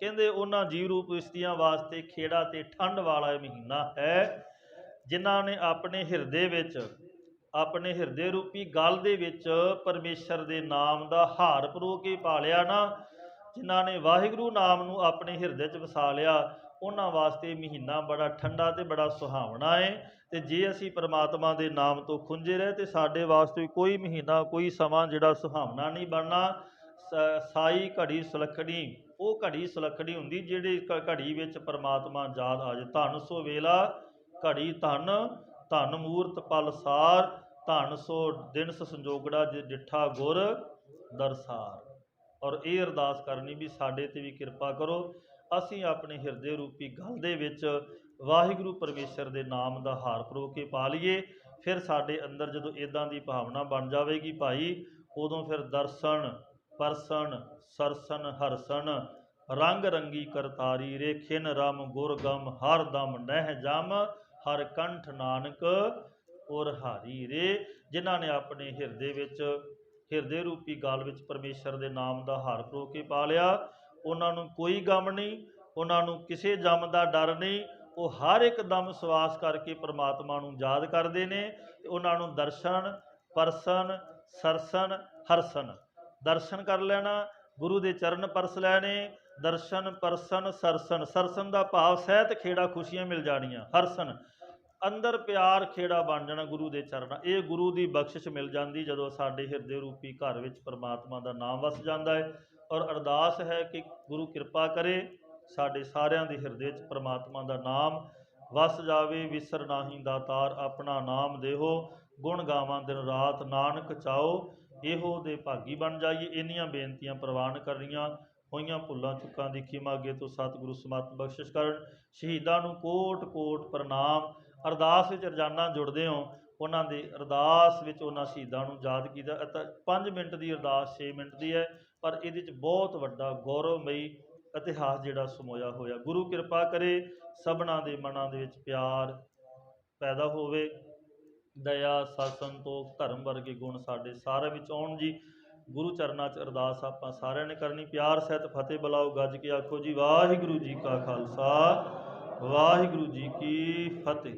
ਕਹਿੰਦੇ ਉਹਨਾਂ ਜੀਵ ਰੂਪ ਇਸਤਰੀਆਂ ਵਾਸਤੇ ਖੇੜਾ ਤੇ ਠੰਡ ਵਾਲਾ ਮਹੀਨਾ ਹੈ, ਜਿਨ੍ਹਾਂ ਨੇ ਆਪਣੇ ਹਿਰਦੇ ਵਿੱਚ, ਆਪਣੇ ਹਿਰਦੇ ਰੂਪੀ ਗਲ ਦੇ ਵਿੱਚ ਪਰਮੇਸ਼ਰ ਦੇ ਨਾਮ ਦਾ ਹਾਰ ਪਰੋ ਕੇ ਪਾ ਲਿਆ ਨਾ, ਜਿਨ੍ਹਾਂ ਨੇ ਵਾਹਿਗੁਰੂ ਨਾਮ ਨੂੰ ਆਪਣੇ ਹਿਰਦੇ 'ਚ ਵਸਾ ਲਿਆ, ਉਹਨਾਂ ਵਾਸਤੇ ਮਹੀਨਾ ਬੜਾ ਠੰਡਾ ਤੇ ਬੜਾ ਸੁਹਾਵਣਾ ਹੈ। ਤੇ ਜੇ ਅਸੀਂ ਪਰਮਾਤਮਾ ਦੇ ਨਾਮ ਤੋਂ ਖੁੰਝੇ ਰਹੇ ਤੇ ਸਾਡੇ ਵਾਸਤੇ ਕੋਈ ਮਹੀਨਾ, ਕੋਈ ਸਮਾਂ ਜਿਹੜਾ ਸੁਹਾਵਣਾ ਨਹੀਂ ਬਣਨਾ। ਸਾਈ ਘੜੀ ਸੁਲੱਖਣੀ, ਉਹ ਘੜੀ ਸੁਲੱਖਣੀ ਹੁੰਦੀ ਜਿਹੜੀ ਘੜੀ ਵਿੱਚ ਪਰਮਾਤਮਾ ਯਾਦ ਆ ਜਾਏ। ਧਨ ਸੋ ਵੇਲਾ ਘੜੀ ਧਨ, ਧਨ ਮੂਰਤ ਪਲ ਸਾਰ, ਧਨ ਸੋ ਦਿਨਸ ਸੰਜੋਗੜਾ ਜੇ ਡਿੱਠਾ ਗੁਰ ਦਰਸਾਰ। ਔਰ ਇਹ ਅਰਦਾਸ ਕਰਨੀ ਵੀ ਸਾਡੇ 'ਤੇ ਵੀ ਕਿਰਪਾ ਕਰੋ, ਅਸੀਂ ਆਪਣੇ ਹਿਰਦੇ ਰੂਪੀ ਗਲ ਦੇ ਵਿੱਚ ਵਾਹਿਗੁਰੂ ਪਰਮੇਸ਼ਰ ਦੇ ਨਾਮ ਦਾ ਹਾਰ ਪਰੋ ਕੇ ਪਾ ਲਈਏ। ਫਿਰ ਸਾਡੇ ਅੰਦਰ ਜਦੋਂ ਇੱਦਾਂ ਦੀ ਭਾਵਨਾ ਬਣ ਜਾਵੇਗੀ ਭਾਈ, ਉਦੋਂ ਫਿਰ ਦਰਸ਼ਨ ਪਰਸਨ ਸਰਸਨ ਹਰਸਨ, ਰੰਗ ਰੰਗੀ ਕਰਤਾਰੀ, ਰੇਖਿਨ ਰਮ ਗੁਰਗਮ ਹਰ ਦਮ ਨਹਿ ਜਮ, ਹਰ ਕੰਠ ਨਾਨਕ ਔਰ ਹਾਰੀ ਰੇ। ਜਿਨ੍ਹਾਂ ਨੇ ਆਪਣੇ ਹਿਰਦੇ ਵਿੱਚ ਹਿਰਦੇ ਰੂਪੀ ਗਲ ਵਿੱਚ ਪਰਮੇਸ਼ਰ ਦੇ ਨਾਮ ਦਾ ਹਾਰ ਪਰੋ ਕੇ ਪਾ ਲਿਆ, ਉਹਨਾਂ ਨੂੰ ਕੋਈ ਗਮ ਨਹੀਂ, ਉਹਨਾਂ ਨੂੰ ਕਿਸੇ ਜਮ ਦਾ ਡਰ ਨਹੀਂ। ਉਹ ਹਰ ਇੱਕ ਦਮ ਸਵਾਸ ਕਰਕੇ ਪਰਮਾਤਮਾ ਨੂੰ ਯਾਦ ਕਰਦੇ ਨੇ। ਉਹਨਾਂ ਨੂੰ ਦਰਸ਼ਨ ਪਰਸਨ ਸਰਸਨ ਹਰਸਨ, ਦਰਸ਼ਨ ਕਰ ਲੈਣਾ, ਗੁਰੂ ਦੇ ਚਰਨ ਪਰਸ ਲੈਣੇ। ਦਰਸ਼ਨ ਪਰਸਨ ਸਰਸਨ, ਸਰਸਨ ਦਾ ਭਾਵ ਸਹਿਤ ਖੇੜਾ, ਖੁਸ਼ੀਆਂ ਮਿਲ ਜਾਣੀਆਂ। ਹਰਸਨ ਅੰਦਰ ਪਿਆਰ ਖੇੜਾ ਬਣ ਜਾਣਾ ਗੁਰੂ ਦੇ ਚਰਨਾਂ। ਇਹ ਗੁਰੂ ਦੀ ਬਖਸ਼ਿਸ਼ ਮਿਲ ਜਾਂਦੀ ਜਦੋਂ ਸਾਡੇ ਹਿਰਦੇ ਰੂਪੀ ਘਰ ਵਿੱਚ ਪਰਮਾਤਮਾ ਦਾ ਨਾਮ ਵਸ ਜਾਂਦਾ ਹੈ। ਔਰ ਅਰਦਾਸ ਹੈ ਕਿ ਗੁਰੂ ਕਿਰਪਾ ਕਰੇ ਸਾਡੇ ਸਾਰਿਆਂ ਦੇ ਹਿਰਦੇ 'ਚ ਪਰਮਾਤਮਾ ਦਾ ਨਾਮ ਵਸ ਜਾਵੇ। ਵਿਸਰ ਨਾਹੀਂ ਦਾਤਾਰ ਆਪਣਾ ਨਾਮ ਦੇਹੋ, ਗੁਣ ਗਾਵਾਂ ਦਿਨ ਰਾਤ ਨਾਨਕ ਚਾਓ, ਇਹੋ ਦੇ ਭਾਗੀ ਬਣ ਜਾਈਏ। ਇੰਨੀਆਂ ਬੇਨਤੀਆਂ ਪ੍ਰਵਾਨ ਕਰਨੀਆਂ, ਹੋਈਆਂ ਭੁੱਲਾਂ ਚੁੱਕਾਂ ਦੀ ਖਿਮਾ ਅੱਗੇ ਤੋਂ ਸਤਿਗੁਰੂ ਸਮਤ ਬਖਸ਼ਿਸ਼ ਕਰਨ। ਸ਼ਹੀਦਾਂ ਨੂੰ ਕੋਟ ਕੋਟ ਪ੍ਰਣਾਮ। ਅਰਦਾਸ ਵਿੱਚ ਰੋਜ਼ਾਨਾ ਜੁੜਦੇ ਹੋ, ਉਹਨਾਂ ਦੇ ਅਰਦਾਸ ਵਿੱਚ ਉਹਨਾਂ ਸ਼ਹੀਦਾਂ ਨੂੰ ਯਾਦ ਕੀਤਾ। 5 ਮਿੰਟ ਦੀ ਅਰਦਾਸ 6 ਮਿੰਟ ਦੀ ਹੈ, ਪਰ ਇਹਦੇ 'ਚ ਬਹੁਤ ਵੱਡਾ ਗੌਰਵਮਈ ਇਤਿਹਾਸ ਜਿਹੜਾ ਸਮੋਇਆ ਹੋਇਆ। ਗੁਰੂ ਕਿਰਪਾ ਕਰੇ ਸਭਨਾਂ ਦੇ ਮਨਾਂ ਦੇ ਵਿੱਚ ਪਿਆਰ ਪੈਦਾ ਹੋਵੇ, ਦਇਆ ਸਤ ਸੰਤੋਖ ਧਰਮ ਵਰਗੇ ਗੁਣ ਸਾਡੇ ਸਾਰਿਆਂ ਵਿੱਚ ਆਉਣ ਜੀ। ਗੁਰੂ ਚਰਨਾਂ 'ਚ ਅਰਦਾਸ ਆਪਾਂ ਸਾਰਿਆਂ ਨੇ ਕਰਨੀ। ਪਿਆਰ ਸਹਿਤ ਫਤਿਹ ਬੁਲਾਓ, ਗੱਜ ਕੇ ਆਖੋ ਜੀ ਵਾਹਿਗੁਰੂ ਜੀ ਕਾ ਖਾਲਸਾ ਵਾਹਿਗੁਰੂ ਜੀ ਕੀ ਫਤਿਹ।